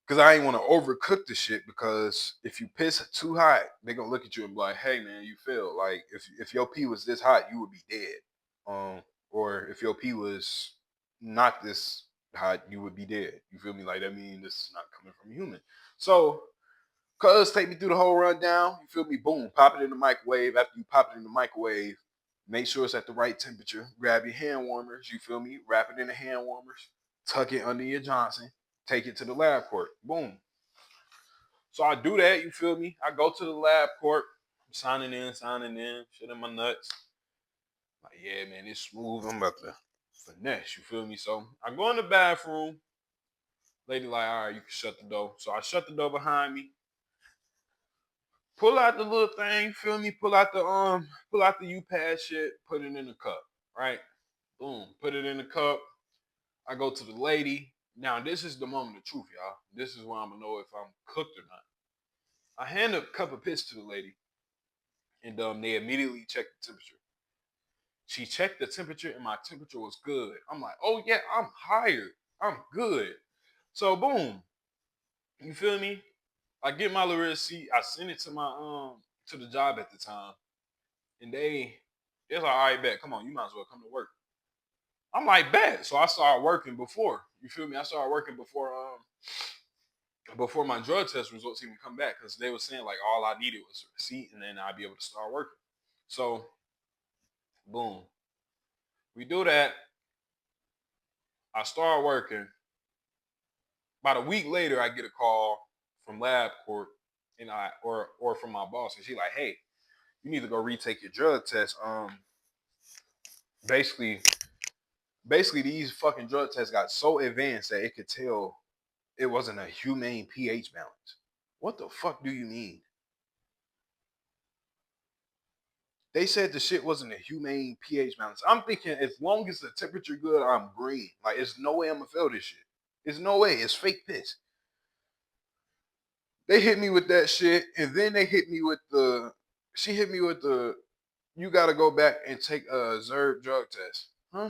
A: Because I ain't want to overcook the shit, because if you piss too hot, they're gonna look at you and be like, hey man, you feel like if your pee was this hot, you would be dead. Or if your pee was not this hot, you would be dead. You feel me? Like, that means this is not coming from a human. So cuz take me through the whole rundown. You feel me? Boom, pop it in the microwave. After you pop it in the microwave, make sure it's at the right temperature. Grab your hand warmers, you feel me? Wrap it in the hand warmers, tuck it under your Johnson, take it to the lab court. Boom. So I do that, you feel me? I go to the lab court, signing in, shit in my nuts. Like, yeah, man, it's smooth. I'm about to finesse, you feel me? So I go in the bathroom. Lady like, all right, you can shut the door. So I shut the door behind me. Pull out the little thing, you feel me? Pull out the U-Pass shit, put it in the cup, right? Boom, put it in the cup. I go to the lady. Now, this is the moment of truth, y'all. This is where I'm gonna know if I'm cooked or not. I hand a cup of piss to the lady, and they immediately check the temperature. She checked the temperature, and my temperature was good. I'm like, oh yeah, I'm hired. I'm good. So boom, you feel me? I get my little receipt. I send it to my to the job at the time, and they're like, all right, bet, come on, you might as well come to work. I'm like, bet. So I started working before. You feel me? I started working before my drug test results even come back, because they were saying like all I needed was a receipt, and then I'd be able to start working. So boom, we do that. I start working. About a week later, I get a call from LabCorp, and or from my boss, and she like, hey, you need to go retake your drug test. Basically, these fucking drug tests got so advanced that it could tell it wasn't a humane pH balance. What the fuck do you mean? They said the shit wasn't a humane pH balance. I'm thinking as long as the temperature good, I'm green. Like, there's no way I'm gonna feel this shit. There's no way. It's fake piss. They hit me with that shit, and then they hit me with the. She hit me with the. You got to go back and take a observed drug test, huh?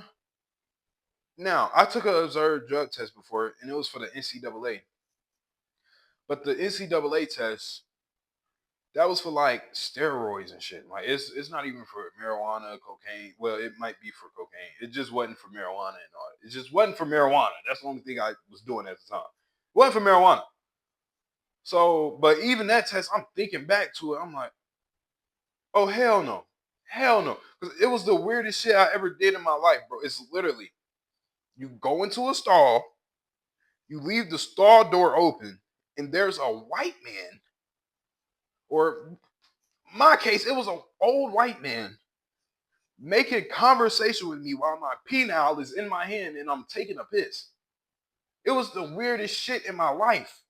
A: Now I took a observed drug test before, and it was for the NCAA. But the NCAA test, that was for like steroids and shit. Like it's not even for marijuana, cocaine. Well, it might be for cocaine. It just wasn't for marijuana and all. It just wasn't for marijuana. That's the only thing I was doing at the time. It wasn't for marijuana. So, but even that test, I'm thinking back to it. I'm like, oh hell no, hell no, because it was the weirdest shit I ever did in my life, bro. It's literally you go into a stall, you leave the stall door open, and there's a white man, or my case, it was an old white man making conversation with me while my penile is in my hand and I'm taking a piss. It was the weirdest shit in my life.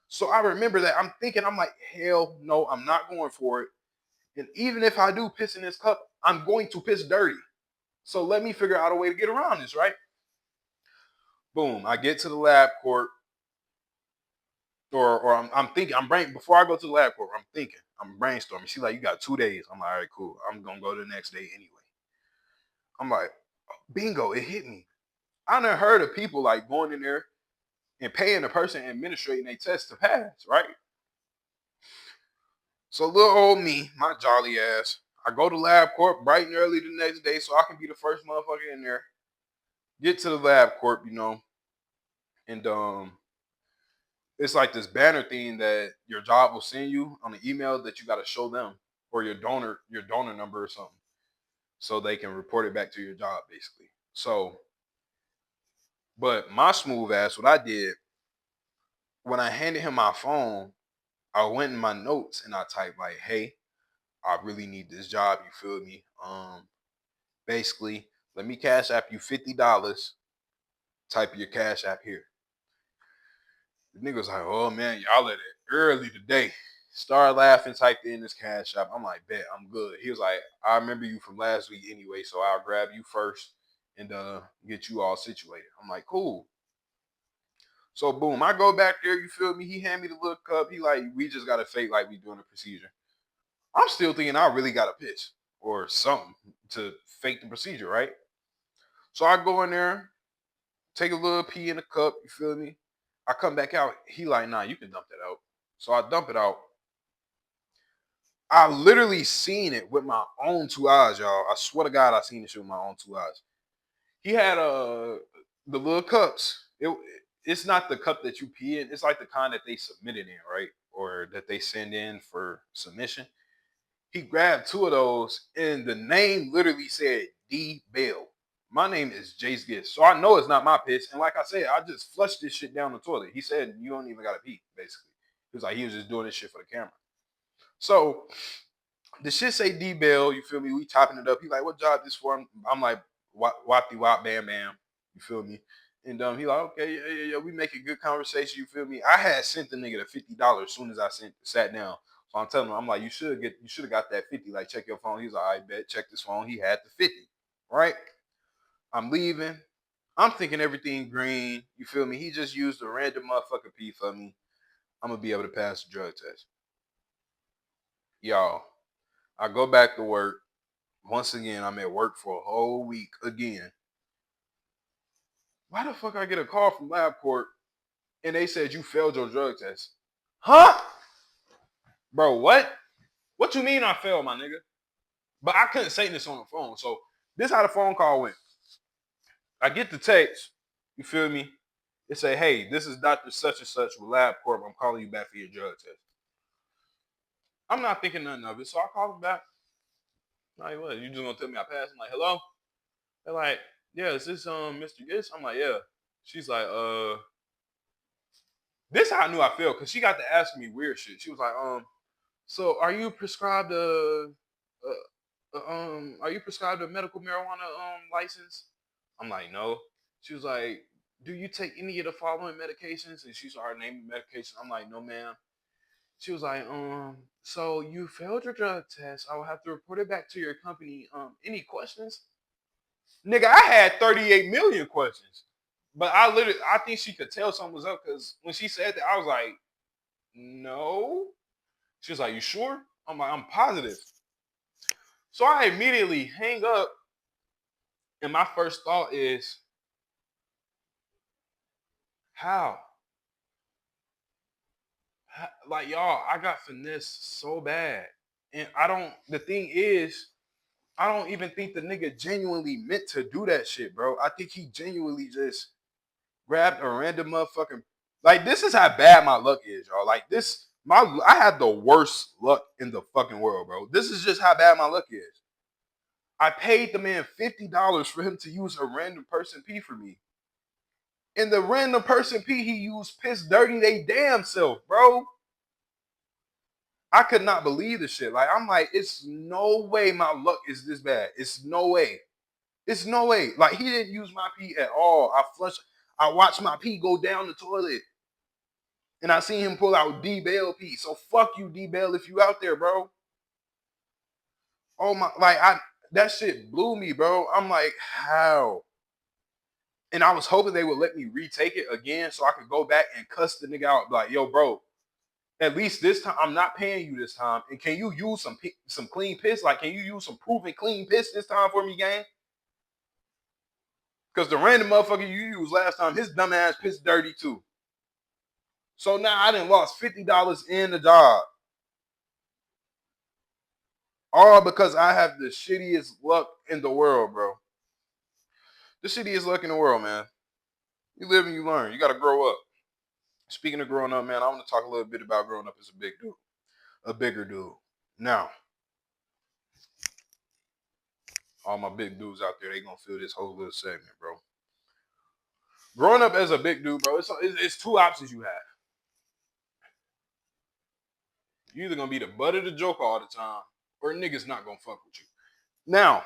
A: So I remember that. I'm thinking, I'm like, hell no, I'm not going for it. And even if I do piss in this cup, I'm going to piss dirty. So let me figure out a way to get around this, right? Boom. I get to the lab court, or I'm thinking, before I go to the lab court, I'm thinking, I'm brainstorming. She's like, you got 2 days. I'm like, all right, cool. I'm gonna go the next day anyway. I'm like, bingo, it hit me. I done heard of people like going in there and paying the person administrating a test to pass, right? So little old me, my jolly ass, I go to lab court bright and early the next day so I can be the first motherfucker in there. Get to the lab court, and it's like this banner thing that your job will send you on the email that you got to show them, or your donor number or something, so they can report it back to your job basically. So, but my smooth ass, what I did when I handed him my phone, I went in my notes and I typed like, "Hey, I really need this job. You feel me? Basically, let me cash app you $50. Type your cash app here." The nigga was like, "Oh man, y'all at it early today." Started laughing, typed in this cash app. I'm like, "Bet, I'm good." He was like, "I remember you from last week anyway, so I'll grab you first and get you all situated." I'm like, "Cool." So boom, I go back there. You feel me? He hand me the little cup. He like, "We just gotta fake like we doing a procedure." I'm still thinking I really got to piss or something to fake the procedure, right? So I go in there, take a little pee in the cup. You feel me? I come back out. He like, "Nah, you can dump that out." So I dump it out. I literally seen it with my own 2 eyes, y'all. I swear to God, I seen this shit with my own 2 eyes. He had the little cups. It's not the cup that you pee in. It's like the kind that they submit it in, right? Or that they send in for submission. He grabbed 2 of those, and the name literally said D Bell. My name is Jace Giss, so I know it's not my piss. And like I said, I just flushed this shit down the toilet. He said you don't even gotta pee, basically. He was like, he was just doing this shit for the camera. So the shit say D Bell, you feel me? We topping it up. He like, what job this for? I'm like, wap wop bam bam, you feel me? And he like, okay, yeah. We making good conversation, you feel me? I had sent the nigga the $50 as soon as I sat down. So I'm telling him, I'm like, you should have got that 50. Like, check your phone. He's like, I bet, check this phone. He had the 50. Right? I'm leaving. I'm thinking everything green. You feel me? He just used a random motherfucker pee for me. I'm gonna be able to pass the drug test. Y'all, I go back to work. Once again, I'm at work for a whole week again. Why the fuck I get a call from LabCorp and they said you failed your drug test? Huh? Bro, what? What you mean I failed, my nigga? But I couldn't say this on the phone. So this how the phone call went. I get the text. You feel me? It say, "Hey, this is Dr. Such and Such with LabCorp. I'm calling you back for your drug test." I'm not thinking nothing of it. So I call him back. Like, what? You just gonna tell me I passed? I'm like, hello? They're like, yeah, is this Mr. Giss? I'm like, yeah. She's like, this how I knew I failed, because she got to asking me weird shit. She was like, so are you prescribed a medical marijuana license? I'm like, no. She was like, do you take any of the following medications? And she started naming medications. I'm like, no, ma'am. She was like, so you failed your drug test. I will have to report it back to your company. Any questions? Nigga, I had 38 million questions. But I think she could tell something was up because when she said that, I was like, no. She was like, you sure? I'm like, I'm positive. So I immediately hang up, and my first thought is, how? Like, y'all, I got finessed so bad. And the thing is, I don't even think the nigga genuinely meant to do that shit, bro. I think he genuinely just grabbed a random motherfucking, like, this is how bad my luck is, y'all. Like, I had the worst luck in the fucking world, bro. This is just how bad my luck is. I paid the man $50 for him to use a random person P for me. And the random person P he used pissed dirty they damn self, bro. I could not believe the shit. Like, I'm like, it's no way my luck is this bad. It's no way. It's no way. Like, he didn't use my pee at all. I watched my pee go down the toilet. And I seen him pull out D-Bell pee. So fuck you, D-Bell, if you out there, bro. Oh my, that shit blew me, bro. I'm like, how? And I was hoping they would let me retake it again so I could go back and cuss the nigga out. Like, yo, bro, at least this time I'm not paying you this time. And can you use some clean piss? Like, can you use some proven clean piss this time for me, gang? Because the random motherfucker you used last time, his dumb ass pissed dirty too. So now I done lost $50 in the job. All because I have the shittiest luck in the world, bro. The shittiest luck in the world, man. You live and you learn. You gotta grow up. Speaking of growing up, man, I want to talk a little bit about growing up as a big dude. A bigger dude. Now, all my big dudes out there, they gonna feel this whole little segment, bro. Growing up as a big dude, bro, it's two options you have. You either gonna be the butt of the joke all the time, or niggas not gonna fuck with you. Now,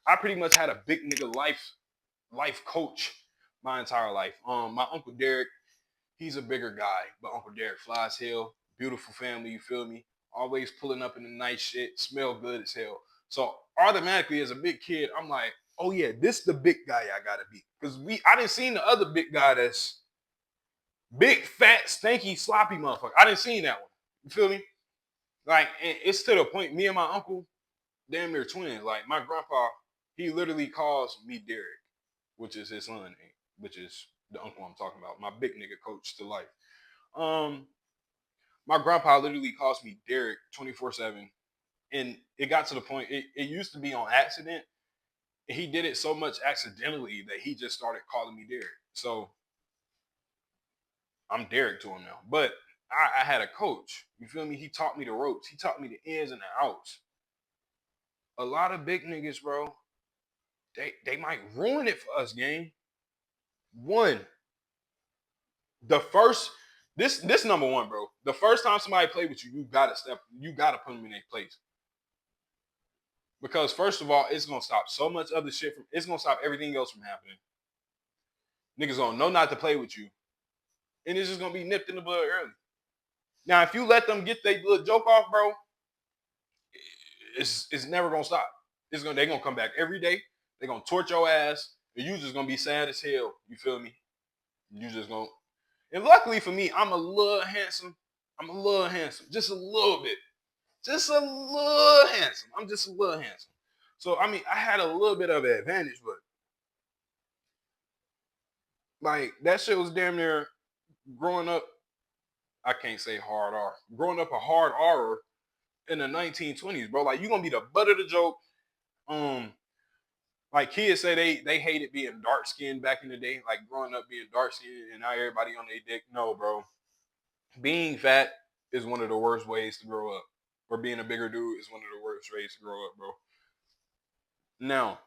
A: I pretty much had a big nigga life coach my entire life. My Uncle Derek, he's a bigger guy, but Uncle Derek flies hell. Beautiful family, you feel me? Always pulling up in the nice shit, smell good as hell. So automatically, as a big kid, I'm like, oh yeah, this the big guy I gotta be. Because I didn't see the other big guy that's big, fat, stanky, sloppy motherfucker. I didn't see that one. You feel me? Like, and it's to the point, me and my uncle, damn near twins. Like, my grandpa, he literally calls me Derek, which is his son name, which is the uncle I'm talking about. My big nigga coach to life. Um, my grandpa literally calls me Derek 24/7. And it got to the point, it used to be on accident. He did it so much accidentally that he just started calling me Derek. So I'm Derek to him now. But I had a coach. You feel me? He taught me the ropes. He taught me the ins and the outs. A lot of big niggas, bro, they might ruin it for us, gang. One, the first, this number one, bro. The first time somebody play with you, you gotta put them in their place. Because first of all, it's gonna stop so much other shit it's gonna stop everything else from happening. Niggas gonna know not to play with you. And it's just gonna be nipped in the bud early. Now, if you let them get their little joke off, bro, it's never gonna stop. They gonna come back every day. They gonna torch your ass, and you just gonna be sad as hell. You feel me? You just gonna. And luckily for me, I'm a little handsome. I'm a little handsome, just a little bit, just a little handsome. I'm just a little handsome. So I mean, I had a little bit of an advantage, but like that shit was damn near growing up. I can't say hard R. Growing up a hard R in the 1920s, bro. Like you gonna be the butt of the joke. Um, like kids say they hated being dark skinned back in the day, like growing up being dark skinned and now everybody on their dick. No, bro. Being fat is one of the worst ways to grow up. Or being a bigger dude is one of the worst ways to grow up, bro. Now,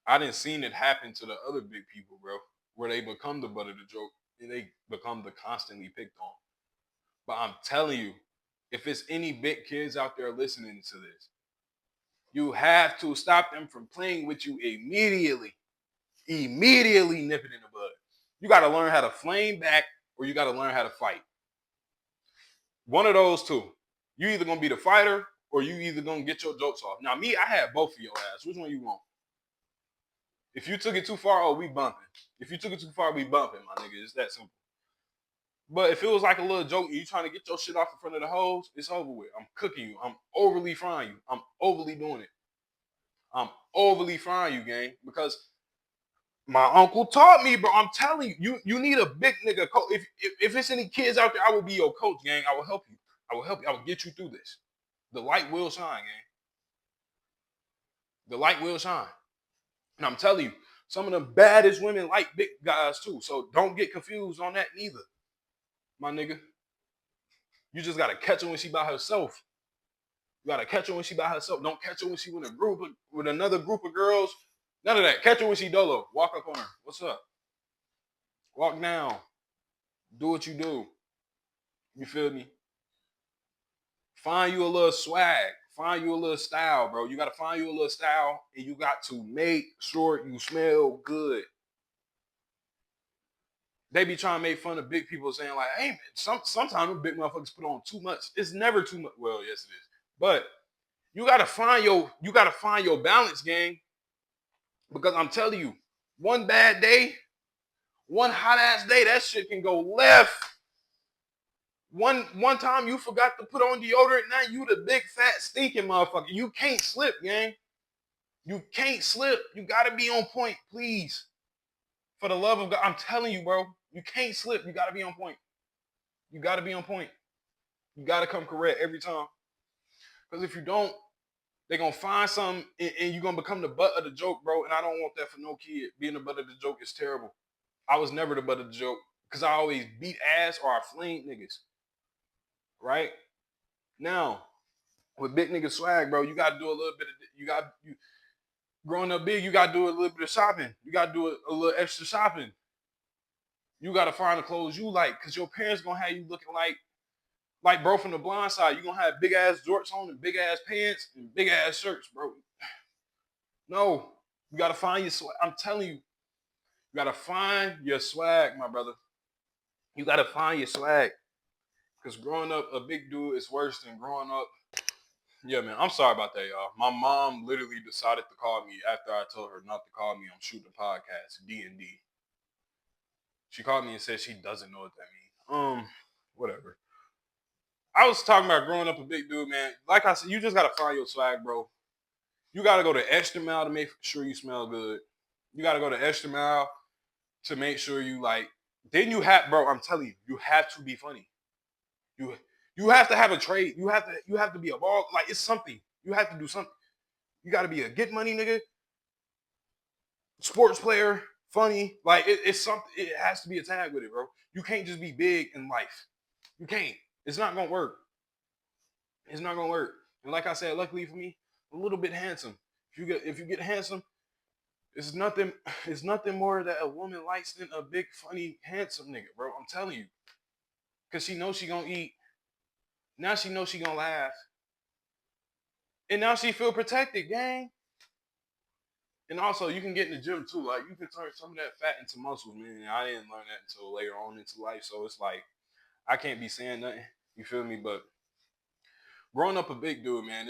A: I didn't seen it happen to the other big people, bro, where they become the butt of the joke and they become the constantly picked on. But I'm telling you, if it's any big kids out there listening to this, you have to stop them from playing with you immediately. Immediately nip it in the bud. You got to learn how to flame back or you got to learn how to fight. One of those two. You either gonna be the fighter or you either gonna get your jokes off. Now me, I had both of your ass. Which one you want? If you took it too far, oh, we bumping. If you took it too far, we bumping, my nigga. It's that simple. But if it was like a little joke and you trying to get your shit off in front of the hoes, it's over with. I'm cooking you. I'm overly frying you. I'm overly doing it. I'm overly frying you, gang. Because my uncle taught me, bro. I'm telling you, you need a big nigga coach. If it's any kids out there, I will be your coach, gang. I will help you. I will help you. I will get you through this. The light will shine, gang. The light will shine. And I'm telling you, some of the baddest women like big guys too. So don't get confused on that neither, my nigga. You just gotta catch her when she by herself. You gotta catch her when she by herself. Don't catch her when she with a group with another group of girls. None of that. Catch her when she dolo. Walk up on her. What's up? Walk down. Do what you do. You feel me? Find you a little swag. Find you a little style, bro. You gotta find you a little style, and you got to make sure you smell good. They be trying to make fun of big people saying like, hey, man, sometimes big motherfuckers put on too much. It's never too much. Well, yes, it is. But you gotta find your balance, gang. Because I'm telling you, one bad day, one hot ass day, that shit can go left. One time you forgot to put on deodorant, now you the big fat stinking motherfucker. You can't slip, gang. You can't slip. You gotta be on point, please. For the love of God, I'm telling you, bro. You can't slip. You gotta be on point. You gotta be on point. You gotta come correct every time. Because if you don't, they're gonna find something and you're gonna become the butt of the joke, bro. And I don't want that for no kid. Being the butt of the joke is terrible. I was never the butt of the joke because I always beat ass or I flamed niggas. Right? Now, with big nigga swag, bro, you gotta do a little bit of you growing up big, you gotta do a little bit of shopping. You gotta do a little extra shopping. You gotta find the clothes you like, cause your parents gonna have you looking like bro from the blind side. You gonna have big ass jorts on and big ass pants and big ass shirts, bro. No, you gotta find your swag. I'm telling you, you gotta find your swag, my brother. You gotta find your swag. Cause growing up a big dude is worse than growing up. Yeah, man. I'm sorry about that, y'all. My mom literally decided to call me after I told her not to call me. I'm shooting a podcast, D&D. She called me and said she doesn't know what that means. Whatever. I was talking about growing up a big dude, man. Like I said, you just gotta find your swag, bro. You gotta go the extra mile to make sure you smell good. You gotta go the extra mile to make sure you like. Then you have, bro. I'm telling you, you have to be funny. You you have to have a trade. You have to be a ball. Like it's something. You have to do something. You gotta be a get money nigga, sports player, funny. Like it's something. It has to be a tag with it, bro. You can't just be big in life. You can't. It's not gonna work. It's not gonna work. And like I said, luckily for me, a little bit handsome. If you get handsome, it's nothing. It's nothing more that a woman likes than a big, funny, handsome nigga, bro. I'm telling you, cause she knows she gonna eat. Now she knows she gonna laugh, and now she feel protected, gang. And also, you can get in the gym too. Like you can turn some of that fat into muscles, man. I didn't learn that until later on into life, so it's like I can't be saying nothing. You feel me? But growing up a big dude, man,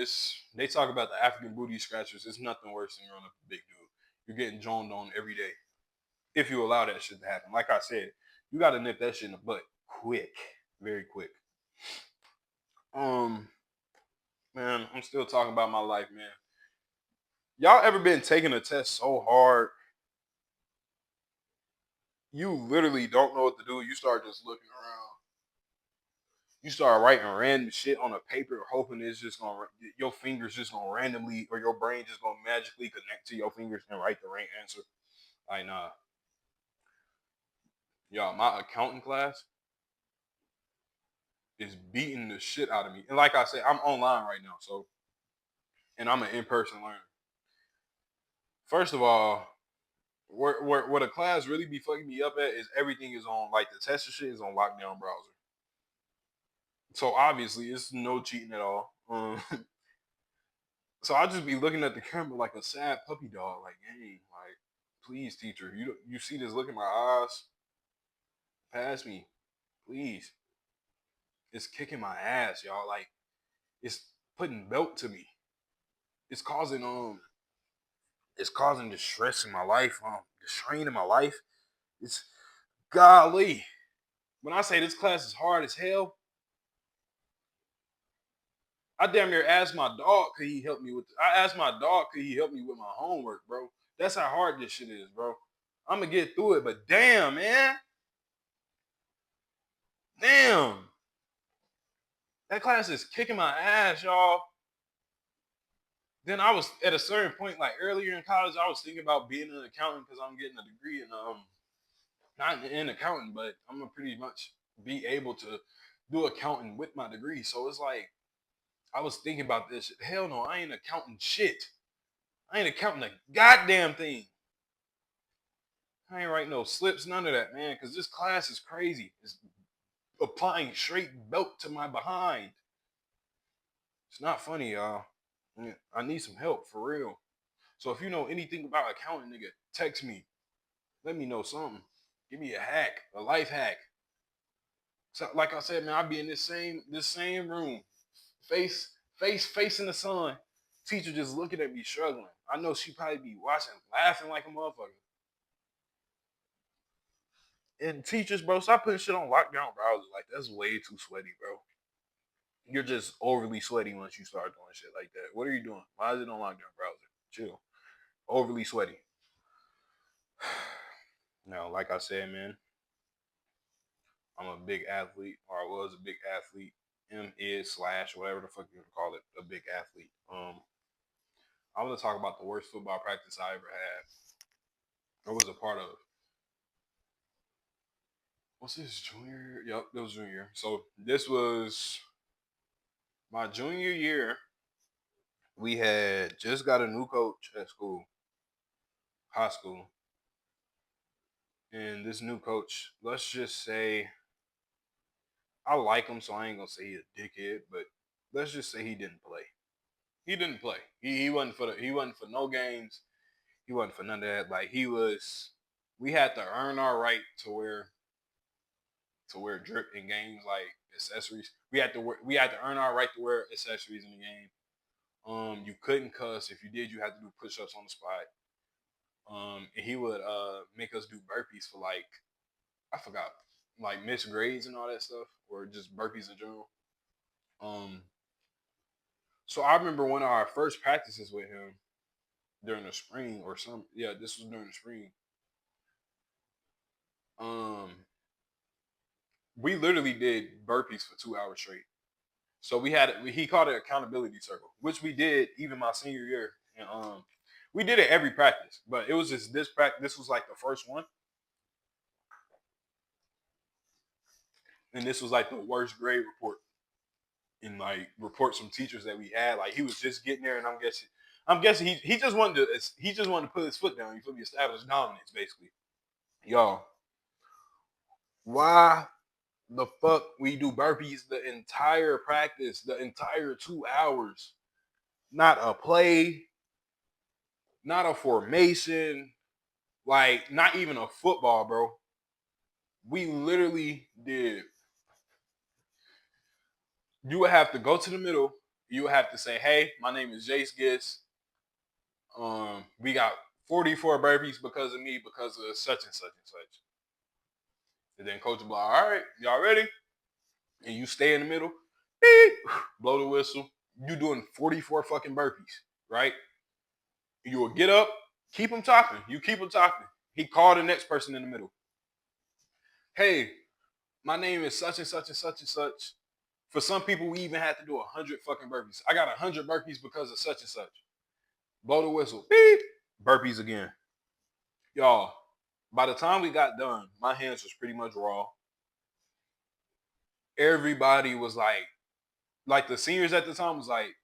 A: they talk about the African booty scratchers. It's nothing worse than growing up a big dude. You're getting joned on every day if you allow that shit to happen. Like I said, you got to nip that shit in the butt quick, very quick. Um, man, I'm still talking about my life, man. Y'all ever been taking a test so hard you literally don't know what to do? You start just looking around. You start writing random shit on a paper, hoping it's just gonna your fingers just gonna randomly or your brain just gonna magically connect to your fingers and write the right answer. Like nah, y'all, my accounting class is beating the shit out of me. And like I said, I'm online right now, so and I'm an in-person learner. First of all, where the class really be fucking me up at is everything is on like the test shit is on lockdown browser. So obviously it's no cheating at all. So I just be looking at the camera like a sad puppy dog, like, hey, like, please, teacher, you see this look in my eyes? Pass me, please. It's kicking my ass, y'all. Like it's putting belt to me. It's causing distress in my life, the strain in my life. It's golly. When I say this class is hard as hell, I damn near asked my dog could he help me with. I asked my dog could he help me with my homework, bro. That's how hard this shit is, bro. I'm gonna get through it, but damn, man, damn, that class is kicking my ass, y'all. Then I was at a certain point, like earlier in college, I was thinking about being an accountant because I'm getting a degree in not in accounting, but I'm gonna pretty much be able to do accounting with my degree. So it's like I was thinking about this. Hell no, I ain't accounting shit. I ain't accounting a goddamn thing. I ain't writing no slips, none of that, man, because this class is crazy. It's applying straight belt to my behind. It's not funny, y'all. I need some help for real. So if you know anything about accounting, nigga, text me. Let me know something. Give me a hack, a life hack. So, like I said, man, I be in this same room, facing the sun. Teacher just looking at me struggling. I know she probably be watching, laughing like a motherfucker. And teachers, bro, stop putting shit on lockdown browser. Like that's way too sweaty, bro. You're just overly sweaty once you start doing shit like that. What are you doing? Why is it on lockdown browser? Chill. Overly sweaty. Now, like I said, man, I'm a big athlete, or I was a big athlete. Is slash whatever the fuck you want to call it, a big athlete. I want to talk about the worst football practice I ever had. I was a part of. What's this junior? Yep, that was junior. So this was my junior year. We had just got a new coach at school, high school, and this new coach. Let's just say I like him, so I ain't gonna say he a dickhead, but let's just say he didn't play. He didn't play. He wasn't for he wasn't for no games. He wasn't for none of that. Like he was. We had to earn our right to wear drip in games like accessories. We had to earn our right to wear accessories in the game. You couldn't cuss. If you did, you had to do push-ups on the spot. And he would make us do burpees for like I forgot, like missed grades and all that stuff, or just burpees in general. Um, so I remember one of our first practices with him during the spring or some. Yeah, this was during the spring. Um, we literally did burpees for 2 hours straight. So he called it accountability circle, which we did even my senior year, and we did it every practice. But it was just this practice. This was like the first one, and this was like the worst grade report in like reports from teachers that we had. Like he was just getting there, and I'm guessing he just wanted to put his foot down. You feel me? Establish dominance, basically. Y'all, why the fuck we do burpees the entire practice, the entire 2 hours? Not a play, not a formation, like not even a football, bro. We literally did. You would have to go to the middle. You would have to say, "Hey, my name is Jace Giss. We got 44 burpees because of me, because of such and such and such." And then coach will be like, "All right, y'all ready?" And you stay in the middle. Beep, blow the whistle. You doing 44 fucking burpees, right? You will get up, keep them talking. You keep them talking. He called the next person in the middle. Hey, my name is such and such and such and such. For some people, we even had to do 100 fucking burpees. I got 100 burpees because of such and such. Blow the whistle. Beep. Burpees again. Y'all, by the time we got done, my hands was pretty much raw. Everybody was like the seniors at the time was like,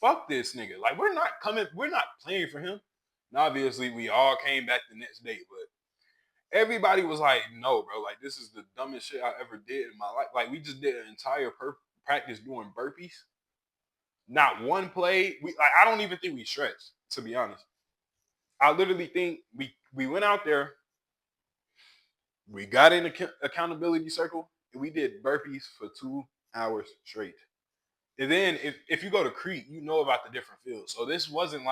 A: fuck this nigga. Like, we're not playing for him. And obviously, we all came back the next day, but everybody was like, no, bro, like, this is the dumbest shit I ever did in my life. Like, we just did an entire practice doing burpees. Not one play. I don't even think we stretched, to be honest. I literally think we went out there, we got in the accountability circle, and we did burpees for hours straight. And then if you go to Crete, you know about the different fields. So this wasn't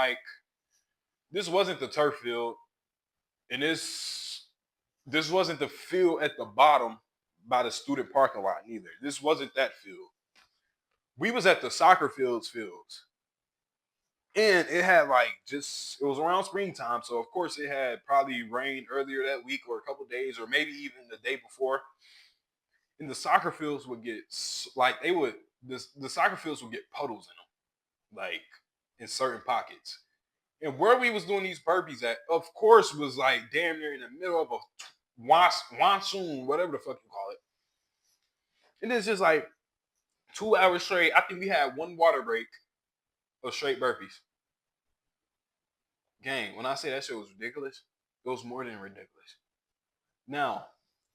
A: the turf field, and this wasn't the field at the bottom by the student parking lot neither. This wasn't that field. We was at the soccer fields. And it had it was around springtime, so of course it had probably rained earlier that week or a couple days or maybe even the day before. And the soccer fields would get like they would the soccer fields would get puddles in them, like in certain pockets. And where we was doing these burpees at, of course, was like damn near in the middle of a monsoon, whatever the fuck you call it. And it's just like 2 hours straight. I think we had one water break of straight burpees. Gang, when I say that shit was ridiculous, it was more than ridiculous. Now,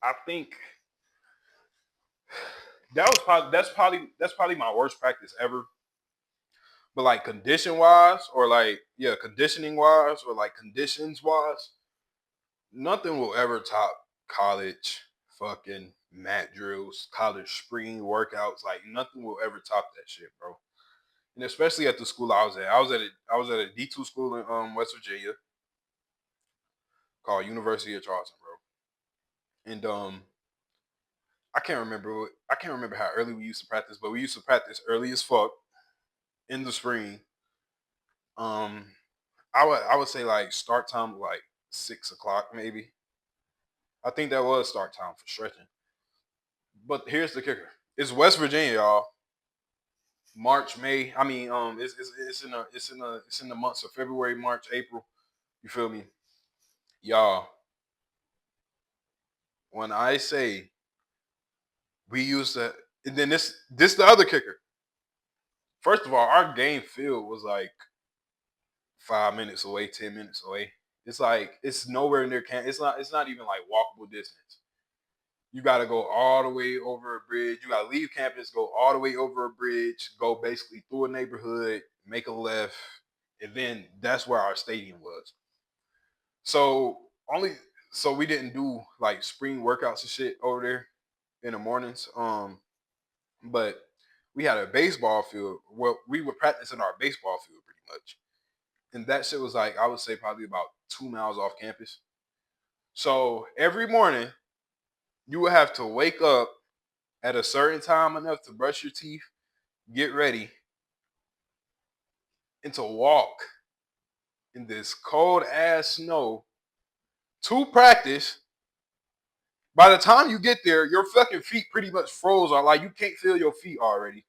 A: I think that's probably my worst practice ever. But like condition wise, or like yeah, conditioning wise, or like conditions wise, nothing will ever top college fucking mat drills, college spring workouts. Like nothing will ever top that shit, bro. And especially at the school I was at. I was at a D2 school in West Virginia called University of Charleston, bro. And I can't remember how early we used to practice, but we used to practice early as fuck in the spring. Um, I would say like start time like 6 o'clock maybe. I think that was start time for stretching. But here's the kicker: it's West Virginia, y'all. March, May. I mean, it's in the months of February, March, April. You feel me, y'all? When I say we used to, and then this the other kicker. First of all, our game field was like 5 minutes away, 10 minutes away. It's like it's nowhere near camp. It's not even like walkable distance. You got to go all the way over a bridge. You got to leave campus, go all the way over a bridge, go basically through a neighborhood, make a left, and then that's where our stadium was. So only so we didn't do like spring workouts and shit over there in the mornings. But we had a baseball field. Well, we would practice in our baseball field pretty much, and that shit was like I would say probably about 2 miles off campus. So every morning you would have to wake up at a certain time enough to brush your teeth, get ready, and to walk in this cold ass snow to practice. By the time you get there, your fucking feet pretty much froze or like you can't feel your feet already.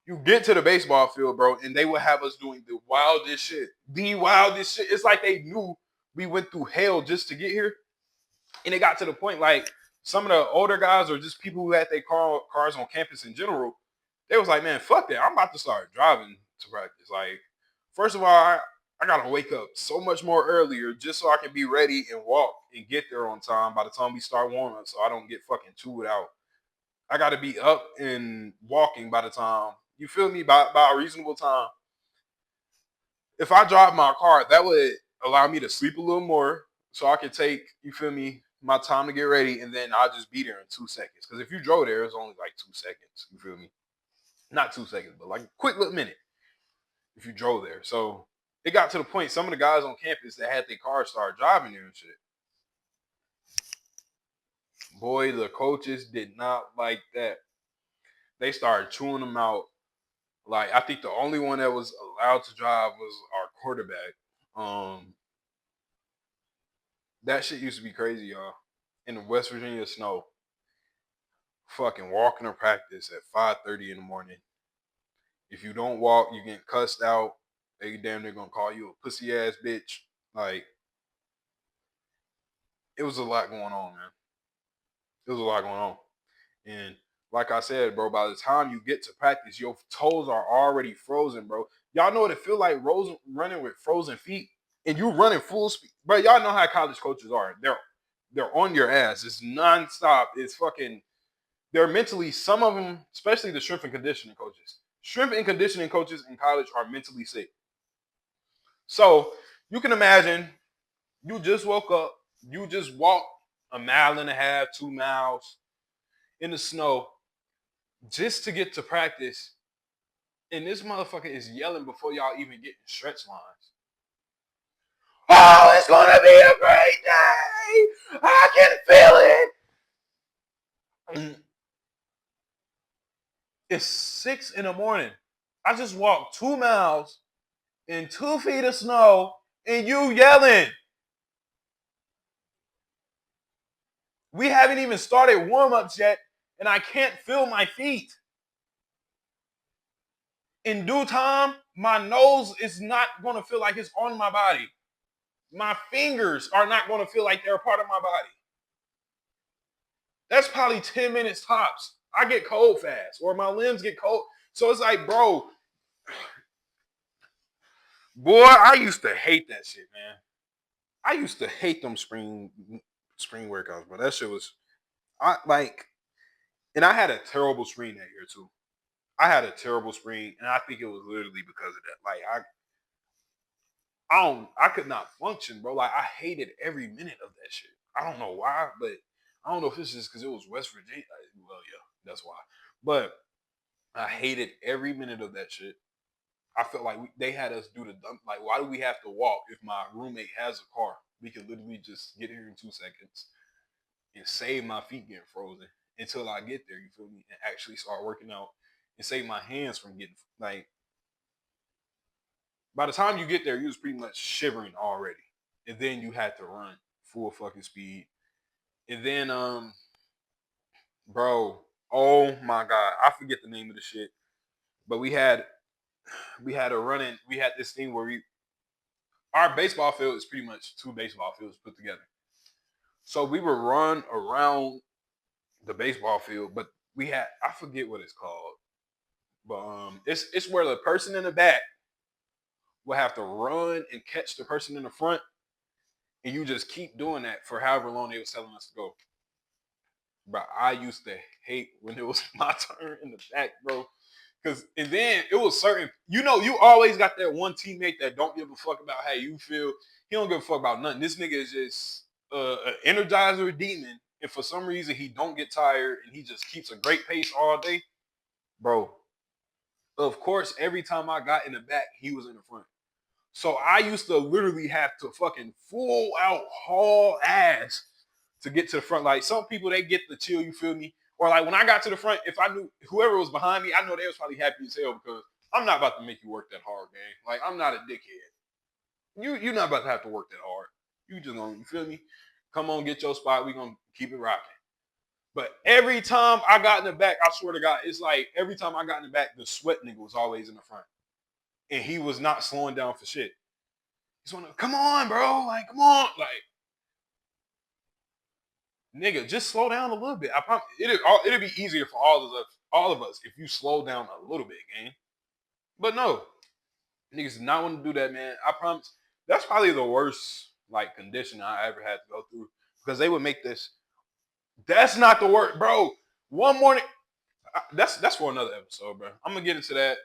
A: You get to the baseball field, bro, and they would have us doing the wildest shit. The wildest shit. It's like they knew we went through hell just to get here. And it got to the point like some of the older guys or just people who had their cars on campus in general, they was like, man, fuck that. I'm about to start driving to practice. Like, first of all, I gotta wake up so much more earlier just so I can be ready and walk and get there on time by the time we start warming, so I don't get fucking chewed out. I gotta be up and walking by the time you feel me by a reasonable time. If I drive my car, that would allow me to sleep a little more so I could take, you feel me, my time to get ready and then I'll just be there in 2 seconds. Because if you drove there, it's only like 2 seconds. You feel me? Not 2 seconds, but like a quick little minute if you drove there. So it got to the point some of the guys on campus that had their cars start driving there and shit. Boy, the coaches did not like that. They started chewing them out. Like I think the only one that was allowed to drive was our quarterback. Um, that shit used to be crazy, y'all. In the West Virginia snow, fucking walking to practice at 5:30 in the morning. If you don't walk, you get cussed out. They damn near gonna call you a pussy ass bitch. Like it was a lot going on, man. It was a lot going on. And like I said, bro, by the time you get to practice, your toes are already frozen, bro. Y'all know what it feel like running with frozen feet, and you running full speed, bro. Y'all know how college coaches are. They're on your ass. It's nonstop. It's fucking. They're mentally. Some of them, especially the strength and conditioning coaches. Strength and conditioning coaches in college are mentally sick. So you can imagine you just woke up, you just walked a mile and a half, 2 miles in the snow, just to get to practice. And this motherfucker is yelling before y'all even get in stretch lines. Oh, it's gonna be a great day. I can feel it. It's 6 in the morning. I just walked 2 miles in 2 feet of snow, and you yelling. We haven't even started warm-ups yet, and I can't feel my feet. In due time, my nose is not going to feel like it's on my body. My fingers are not going to feel like they're a part of my body. That's probably 10 minutes tops. I get cold fast, or my limbs get cold. So it's like, bro, boy, I used to hate that shit, man. I used to hate them spring workouts, but that shit was I like, and I had a terrible spring that year too. I had a terrible spring, and I think it was literally because of that. Like I could not function, bro. Like I hated every minute of that shit. I don't know why, but I don't know if it's just because it was West Virginia. Well, yeah, that's why. But I hated every minute of that shit. I felt like they had us do the dump. Like, why do we have to walk if my roommate has a car? We could literally just get here in 2 seconds and save my feet getting frozen until I get there. You feel me? And actually start working out and save my hands from getting like. By the time you get there, you was pretty much shivering already, and then you had to run full fucking speed, and then bro, oh my god, I forget the name of the shit, but we had a running, we had this thing where our baseball field is pretty much 2 baseball fields put together. So we would run around the baseball field, but we had, I forget what it's called, but it's where the person in the back will have to run and catch the person in the front, and you just keep doing that for however long they was telling us to go. But I used to hate when it was my turn in the back, bro. Cause and then it was certain, you always got that one teammate that don't give a fuck about how you feel. He don't give a fuck about nothing. This nigga is just an energizer demon, and for some reason he don't get tired, and he just keeps a great pace all day, bro. Of course, every time I got in the back, he was in the front. So I used to literally have to fucking full out haul ass to get to the front. Like some people, they get the chill, you feel me? Or like when I got to the front, if I knew whoever was behind me, I know they was probably happy as hell because I'm not about to make you work that hard, gang. Like I'm not a dickhead. You're not about to have to work that hard. You just gonna, you feel me? Come on, get your spot. We gonna keep it rocking. But every time I got in the back, I swear to God, it's like every time I got in the back, the sweat nigga was always in the front. And he was not slowing down for shit. He's wanna, come on, bro. Like, come on. Like, nigga, just slow down a little bit. I promise it'll be easier for all of us if you slow down a little bit, gang. But no, niggas do not want to do that, man. I promise. That's probably the worst like condition I ever had to go through because they would make this. That's not the worst, bro. One morning, that's for another episode, bro. I'm gonna get into that.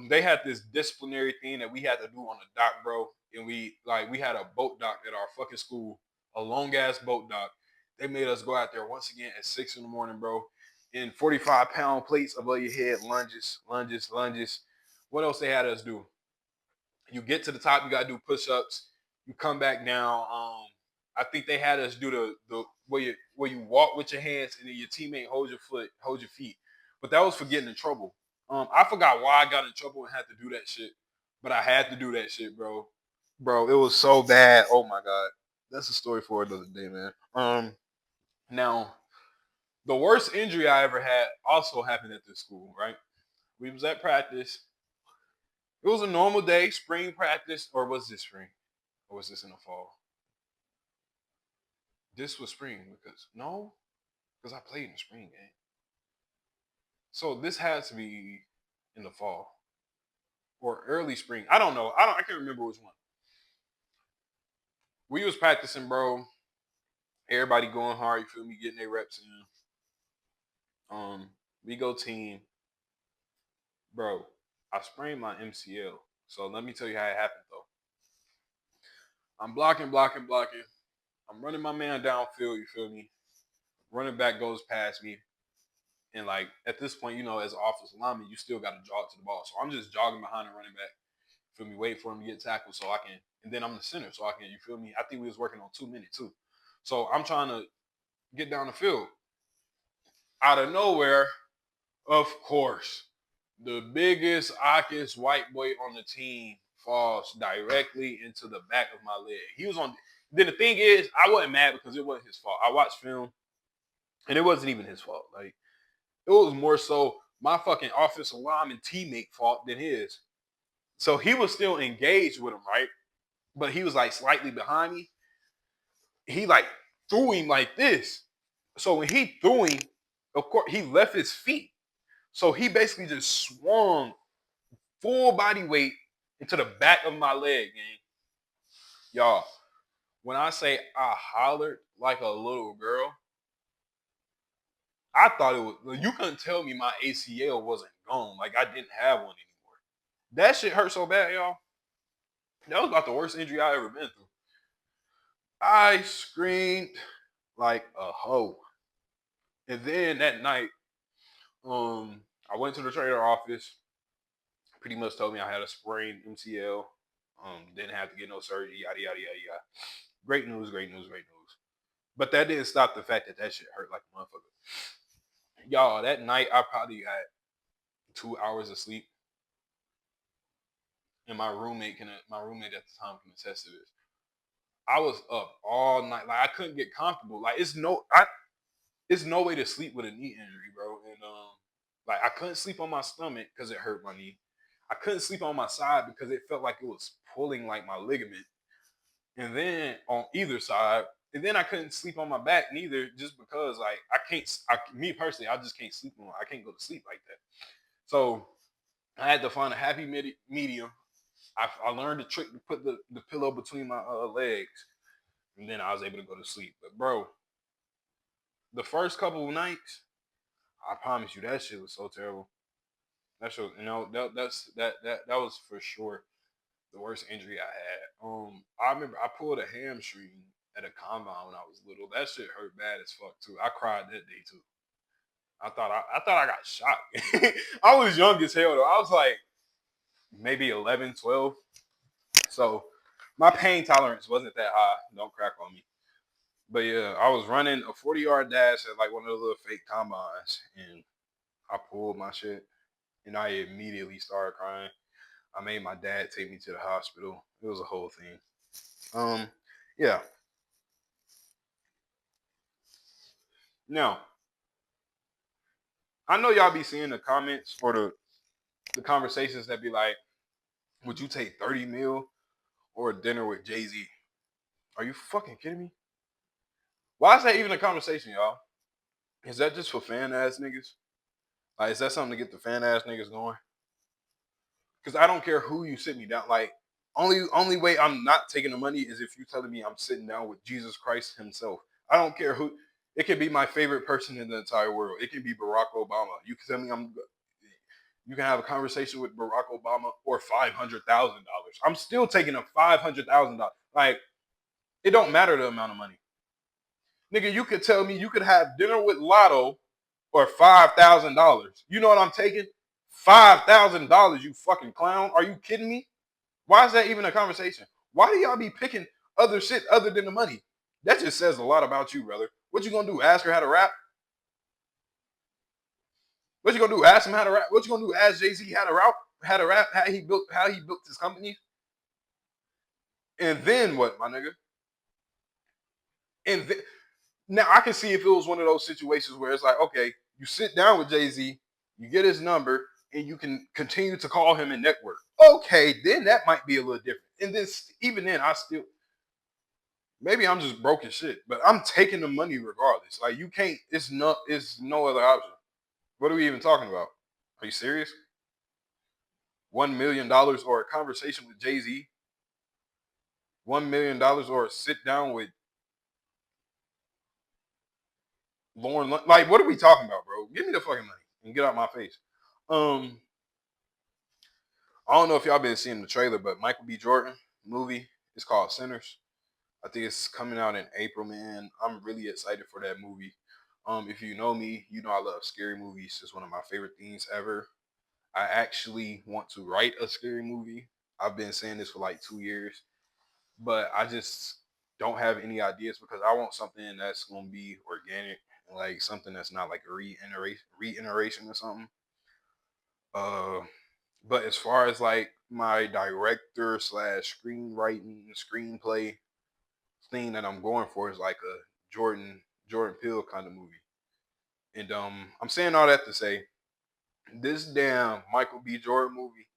A: They had this disciplinary thing that we had to do on the dock, bro, and we had a boat dock at our fucking school, a long ass boat dock. They made us go out there once again at 6 in the morning, bro, in 45-pound plates above your head, lunges, lunges, lunges. What else they had us do? You get to the top, you gotta do push-ups. You come back down. I think they had us do the where you walk with your hands and then your teammate holds your feet. But that was for getting in trouble. I forgot why I got in trouble and had to do that shit, but I had to do that shit, bro. Bro, it was so bad. Oh my god, that's a story for another day, man. Now the worst injury I ever had also happened at this school. Right, we was at practice. It was a normal day, spring practice, or was this spring? Or was this in the fall? This was spring because no, because I played in the spring game. So this has to be in the fall or early spring. I don't know. I can't remember which one. We was practicing, bro. Everybody going hard. You feel me? Getting their reps in. We go team, bro. I sprained my MCL. So let me tell you how it happened though. I'm blocking, blocking, blocking. I'm running my man downfield. You feel me? Running back goes past me, And like at this point, you know, as an offensive lineman, you still got to jog to the ball. So I'm just jogging behind the running back. Feel me? Wait for him to get tackled so I can, and then I'm the center, so I can. You feel me? I think we was working on 2 minute too. So I'm trying to get down the field. Out of nowhere, of course, the biggest, ockest white boy on the team falls directly into the back of my leg. He was on. Then the thing is, I wasn't mad because it wasn't his fault. I watched film, and it wasn't even his fault. Like it was more so my fucking offensive lineman teammate fault than his. So he was still engaged with him, right? But he was like slightly behind me. He like threw him like this. So when he threw him, of course, he left his feet. So he basically just swung full body weight into the back of my leg, gang. Y'all, when I say I hollered like a little girl, I thought it was, you couldn't tell me my ACL wasn't gone. Like I didn't have one anymore. That shit hurt so bad, y'all. That was about the worst injury I ever been through. I screamed like a hoe. And then that night, I went to the trainer office. Pretty much told me I had a sprained MCL. Didn't have to get no surgery. Yada yada yada yada. Great news, great news, great news. But that didn't stop the fact that that shit hurt like a motherfucker. Y'all, that night I probably got 2 hours of sleep, and my roommate at the time can attest to this. I was up all night, like I couldn't get comfortable. Like it's no way to sleep with a knee injury, bro. And like I couldn't sleep on my stomach because it hurt my knee. I couldn't sleep on my side because it felt like it was pulling like my ligament. And then on either side, and then I couldn't sleep on my back neither, just because like I can't. Me personally, I just can't sleep on. I can't go to sleep like that. So I had to find a happy medium. I learned the trick to put the pillow between my legs, and then I was able to go to sleep. But bro, the first couple of nights, I promise you, that shit was so terrible. That shit, that was for sure the worst injury I had. I remember I pulled a hamstring at a combine when I was little. That shit hurt bad as fuck too. I cried that day too. I thought I got shot. I was young as hell though. I was like maybe 11, 12. So my pain tolerance wasn't that high. Don't crack on me. But yeah, I was running a 40-yard dash at like one of the little fake combines, and I pulled my shit, and I immediately started crying. I made my dad take me to the hospital. It was a whole thing. Yeah. Now, I know y'all be seeing the comments or the conversations that be like, would you take 30 mil or a dinner with Jay-Z? Are you fucking kidding me? Why is that even a conversation, y'all? Is that just for fan ass niggas? Like, is that something to get the fan ass niggas going? Because I don't care who you sit me down. Like, only way I'm not taking the money is if you telling me I'm sitting down with Jesus Christ himself. I don't care who. It could be my favorite person in the entire world. It can be Barack Obama. You can tell me you can have a conversation with Barack Obama or $500,000. I'm still taking a $500,000. Like, it don't matter the amount of money. Nigga, you could tell me you could have dinner with Lotto or $5,000. You know what I'm taking? $5,000, you fucking clown. Are you kidding me? Why is that even a conversation? Why do y'all be picking other shit other than the money? That just says a lot about you, brother. What you gonna do? Ask her how to rap? What you gonna do? Ask him how to rap? What you gonna do? Ask Jay-Z how to rap? How to rap? How he built his company? And then what, my nigga? And now I can see if it was one of those situations where it's like, okay, you sit down with Jay-Z, you get his number, and you can continue to call him and network. Okay, then that might be a little different. And then even then, I still maybe I'm just broken shit, but I'm taking the money regardless. Like you can't. It's no other option. What are we even talking about? Are you serious? $1 million or a conversation with Jay-Z? $1 million or a sit down with Lauren? Like, what are we talking about, bro? Give me the fucking money and get out my face. Um, I don't know if y'all been seeing the trailer, but Michael B. Jordan movie is called Sinners. I think it's coming out in April, man. I'm really excited for that movie. If you know me, you know I love scary movies. It's one of my favorite things ever. I actually want to write a scary movie. I've been saying this for like 2 years, but I just don't have any ideas because I want something that's gonna be organic, like something that's not like a reiteration or something. Uh, but as far as like my director slash screenwriting screenplay thing that I'm going for is like a Jordan Peele kind of movie. And I'm saying all that to say this damn Michael B. Jordan movie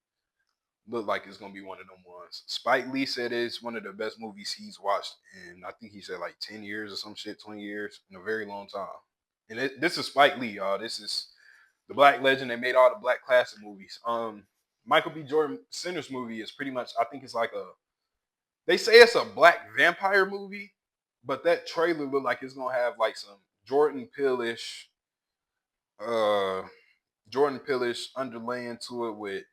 A: look like it's gonna be one of them ones. Spike Lee said it's one of the best movies he's watched in I think he said like 10 years or some shit, 20 years, in a very long time. And this is Spike Lee, y'all. This is the black legend that made all the black classic movies. Michael B. Jordan Sinners movie is pretty much I think it's like a they say it's a black vampire movie, but that trailer look like it's gonna have like some Jordan Peele-ish, uh Jordan Peele-ish underlaying to it with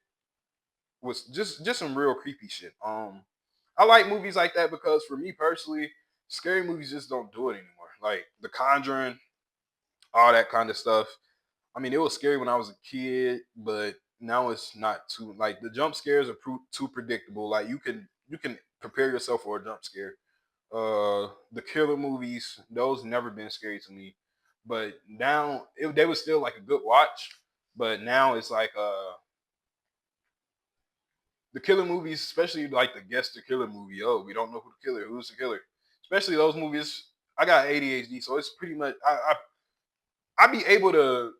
A: just some real creepy shit. I like movies like that because for me personally, scary movies just don't do it anymore. Like The Conjuring, all that kind of stuff. I mean, it was scary when I was a kid, but now it's not too like the jump scares are too predictable. Like you can prepare yourself for a jump scare. The killer movies, those never been scary to me, but now they was still like a good watch. But now it's like the killer movies, especially like the Guess the Killer movie. Oh, we don't know who the killer, who's the killer. Especially those movies. I got ADHD, so it's pretty much I be able to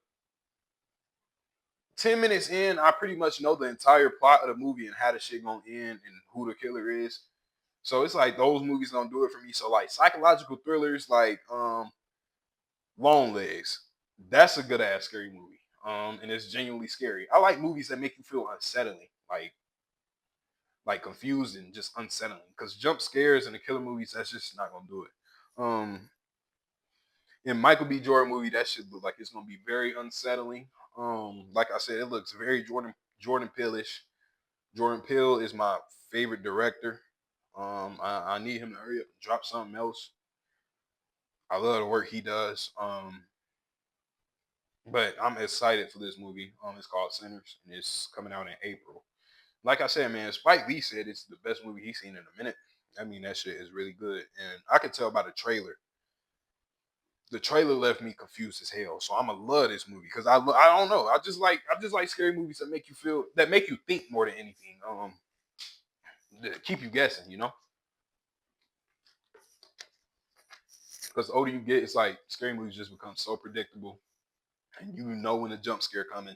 A: 10 minutes in, I pretty much know the entire plot of the movie and how the shit gonna end and who the killer is. So it's like those movies gonna do it for me. So like psychological thrillers like Long Legs, that's a good ass scary movie. And it's genuinely scary. I like movies that make you feel unsettling, like confused and just unsettling. Because jump scares in the killer movies, that's just not gonna do it. In Michael B. Jordan movie, that should look like it's gonna be very unsettling. Like I said, it looks very Jordan Peele-ish. Jordan Peele is my favorite director. I need him to hurry up and drop something else. I love the work he does. But I'm excited for this movie. It's called Sinners, and it's coming out in April. Like I said, man, Spike Lee said it's the best movie he's seen in a minute. I mean, that shit is really good, and I could tell by the trailer. The trailer left me confused as hell, so I'ma love this movie because I don't know. I just like scary movies that make you feel that make you think more than anything. That keep you guessing, you know. Because the older you get, it's like scary movies just become so predictable, and you know when the jump scare coming,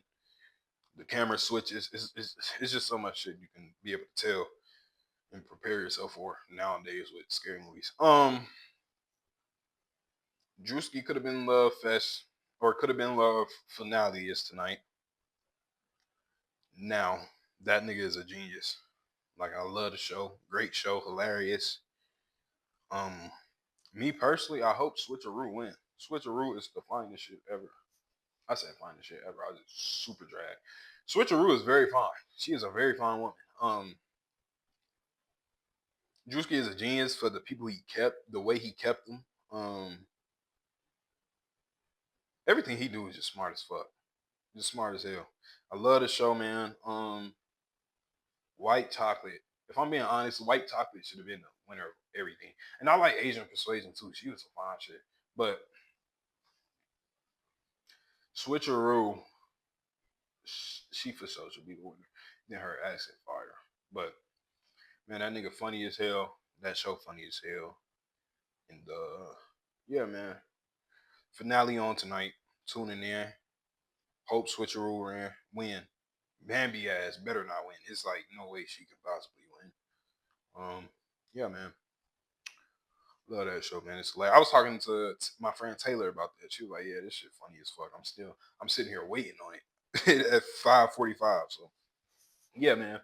A: the camera switches. It's just so much shit you can be able to tell and prepare yourself for nowadays with scary movies. Drewski could have been Love Fest or could have been Love finale is tonight. Now that nigga is a genius. Like I love the show, great show, hilarious. Um, Me personally, I hope Switcheroo win. Switcheroo is the finest shit ever. I said finest shit ever. I was just super drag. Switcheroo is very fine. She is a very fine woman. Drewski is a genius for the people he kept, the way he kept them. Everything he do is just smart as fuck. Just smart as hell. I love the show, man. White Chocolate. If I'm being honest, White Chocolate should have been the winner of everything. And I like Asian Persuasion too. She was a fine shit. But Switcheroo, she for sure should be the winner. Then her accent fire. But man, that nigga funny as hell. That show funny as hell. And yeah, man. Finale on tonight. Tuning in. Hope Switcheroo win. Bambi ass better not win. It's like no way she could possibly win. Yeah, man. Love that show, man. It's like I was talking to my friend Taylor about that. She was like, "Yeah, this shit funny as fuck." I'm sitting here waiting on it at 5:45. So yeah, man.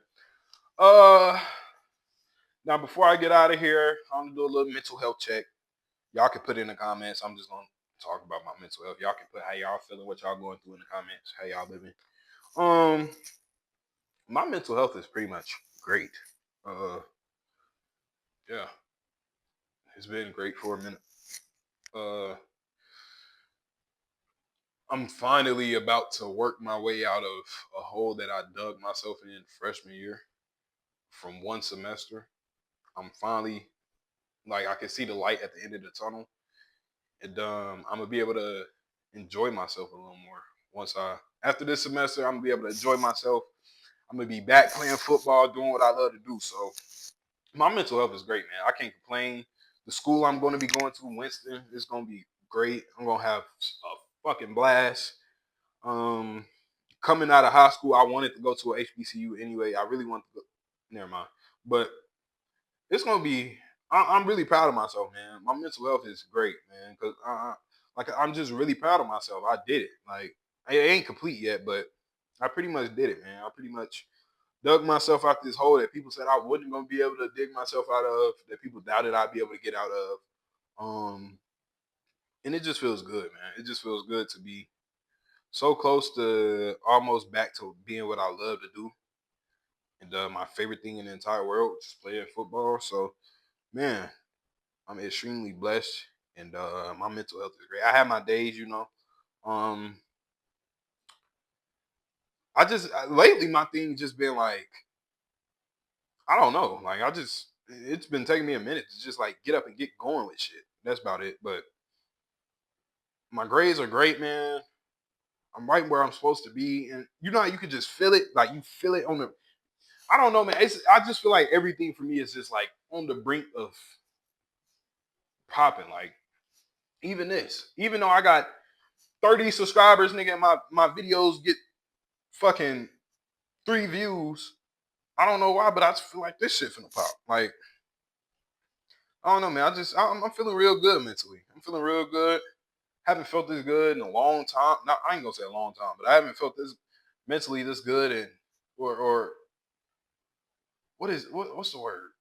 A: Uh, Now before I get out of here, I'm gonna do a little mental health check. Y'all can put it in the comments. I'm just gonna talk about my mental health. Y'all can put how y'all feeling, what y'all going through in the comments, how y'all living. Um, my mental health is pretty much great. Uh, yeah, it's been great for a minute. Uh, I'm finally about to work my way out of a hole that I dug myself in freshman year from one semester. I'm finally like I can see the light at the end of the tunnel, and I'm gonna be able to enjoy myself a little more once I after this semester. I'm gonna be able to enjoy myself. I'm gonna be back playing football, doing what I love to do. So my mental health is great, man. I can't complain. The school I'm going to be going to, Winston, is going to be great. I'm going to have a fucking blast. Um, Coming out of high school, I wanted to go to a HBCU anyway. I really wanted to go. Never mind. But it's going to be. I'm really proud of myself, man. My mental health is great, man. Because like I'm just really proud of myself. I did it. Like it ain't complete yet, but I pretty much did it, man. I pretty much dug myself out this hole that people said I wasn't gonna be able to dig myself out of, that people doubted I'd be able to get out of. And it just feels good, man. It just feels good to be so close to almost back to being what I love to do. And my favorite thing in the entire world, just playing football. So, man, I'm extremely blessed, and my mental health is great. I have my days, you know. Um, I just lately my thing just been like I don't know. Like it's been taking me a minute to just like get up and get going with shit. That's about it. But my grades are great, man. I'm right where I'm supposed to be, and you know how you can just feel it. Like you feel it on the. I don't know, man. I just feel like everything for me is just like on the brink of popping. Like even this, even though I got 30 subscribers, nigga, and my videos get fucking 3 views. I don't know why, but I just feel like this shit finna pop. Like I don't know, man. I'm feeling real good mentally. I'm feeling real good. Haven't felt this good in a long time. Not I ain't gonna say a long time, but I haven't felt this mentally this good and or what's the word?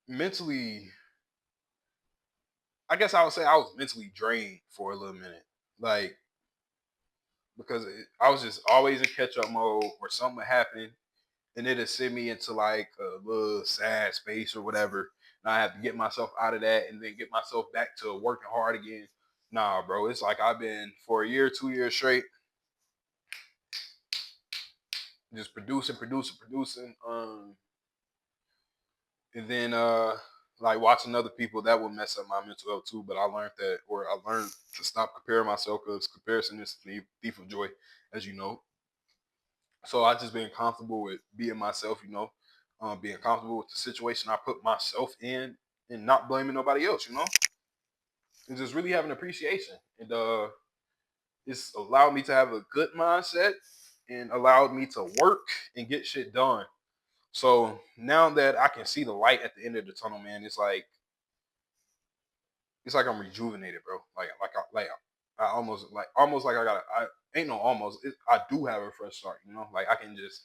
A: Mentally, I guess I would say I was mentally drained for a little minute. Like because I was just always in catch up mode where something would happen and it'd send me into like a little sad space or whatever. And I have to get myself out of that and then get myself back to working hard again. Nah, bro, it's like I've been for a year, 2 years straight, just producing. And then like watching other people that would mess up my mental health too. But I learned that, or I learned to stop comparing myself because comparison is the thief of joy, as you know. So I just been comfortable with being myself, you know, being comfortable with the situation I put myself in, and not blaming nobody else, you know, and just really having appreciation. And it's allowed me to have a good mindset and allowed me to work and get shit done. So now that I can see the light at the end of the tunnel, man, it's like I'm rejuvenated, bro. I almost like I ain't no almost. I do have a fresh start, you know. Like I can just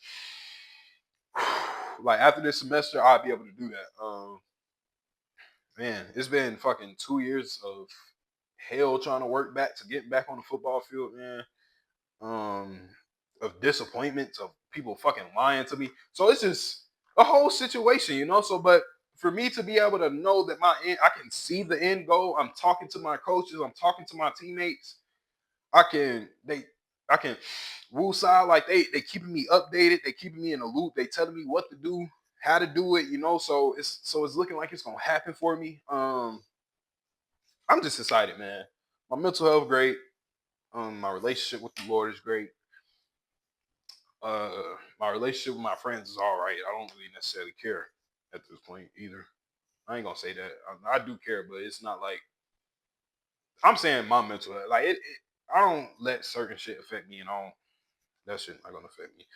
A: like after this semester, I'll be able to do that. Man, it's been fucking 2 years of hell trying to work back to get back on the football field, man. Um, of disappointments of people fucking lying to me. So it's just a whole situation, you know. So, but for me to be able to know that I can see the end goal. I'm talking to my coaches. I'm talking to my teammates. I can they I can woo side like they keeping me updated. They keeping me in the loop. They telling me what to do, how to do it. You know, so it's looking like it's gonna happen for me. I'm just excited, man. My mental health great. My relationship with the Lord is great. My relationship with my friends is all right. I don't really necessarily care at this point either. I ain't gonna say that. I do care, but it's not like I'm saying my mental health. Like I don't let certain shit affect me, and I don't. That shit not gonna affect me.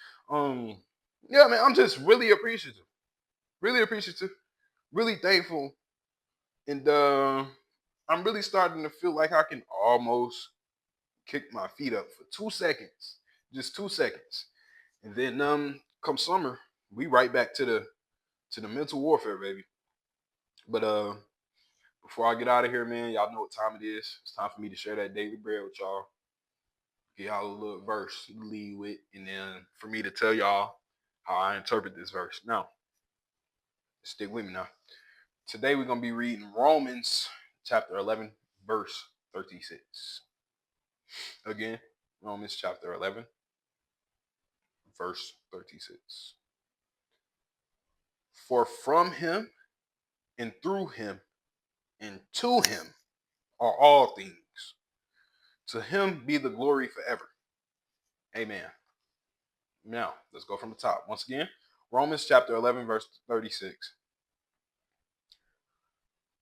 A: Yeah, man. I'm just really appreciative, really thankful, and I'm really starting to feel like I can almost kick my feet up for 2 seconds, just 2 seconds, and then come summer, we right back to the mental warfare, baby. But before I get out of here, man, y'all know what time it is. It's time for me to share that daily bread with y'all. Give y'all a little verse to lead with, and then for me to tell y'all how I interpret this verse. Now, stick with me now. Today we're gonna be reading Romans chapter 11, verse 36. Again. Romans chapter 11, verse 36. For from him and through him and to him are all things. To him be the glory forever. Amen. Now, let's go from the top. Once again, Romans chapter 11, verse 36.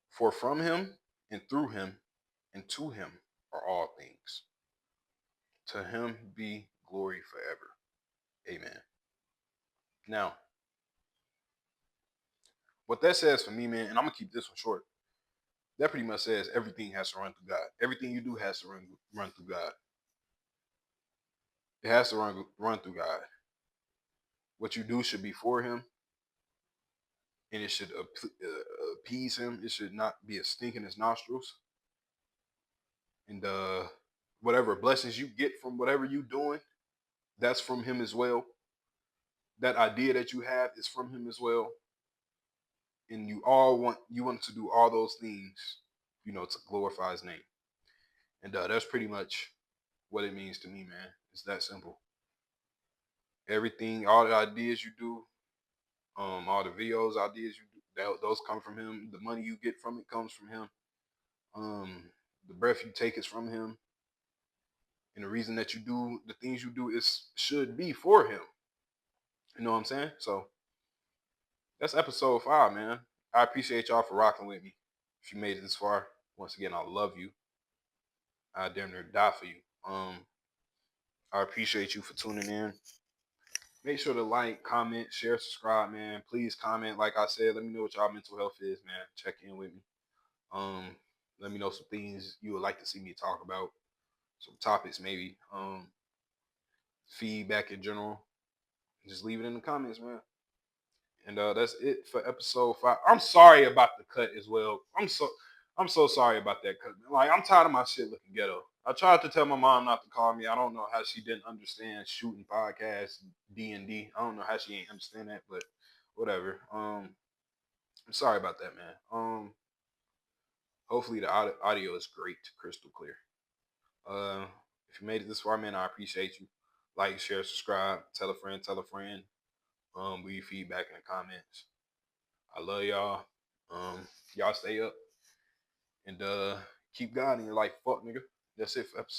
A: For from him and through him and to him are all things. To him be glory forever. Amen. Now, what that says for me, man, and I'm going to keep this one short, that pretty much says everything has to run through God. Everything you do has to run through God. It has to run through God. What you do should be for him, and it should appease him. It should not be a stink in his nostrils. And whatever blessings you get from whatever you doing, that's from him as well. That idea that you have is from him as well. And you want to do all those things, to glorify his name. And that's pretty much what it means to me, man. It's that simple. Everything, all the ideas you do, all the videos, ideas you do, those come from him. The money you get from it comes from him. The breath you take is from him. And the reason that you do the things you do should be for him. You know what I'm saying? So that's episode 5, man. I appreciate y'all for rocking with me. If you made it this far, once again, I love you. I damn near die for you. I appreciate you for tuning in. Make sure to like, comment, share, subscribe, man. Please comment. Like I said, let me know what y'all mental health is, man. Check in with me. Let me know some things you would like to see me talk about. Some topics, maybe. Feedback in general. Just leave it in the comments, man. And that's it for episode 5. I'm sorry about the cut as well. I'm so sorry about that cut. Like, I'm tired of my shit looking ghetto. I tried to tell my mom not to call me. I don't know how she didn't understand shooting podcasts, D&D. I don't know how she ain't understand that, but whatever. I'm sorry about that, man. Hopefully the audio is great, crystal clear. If you made it this far, man, I appreciate you. Like, share, subscribe, tell a friend, tell a friend. Leave feedback in the comments. I love y'all. Y'all stay up and keep God in your life. Fuck, nigga. That's it for episode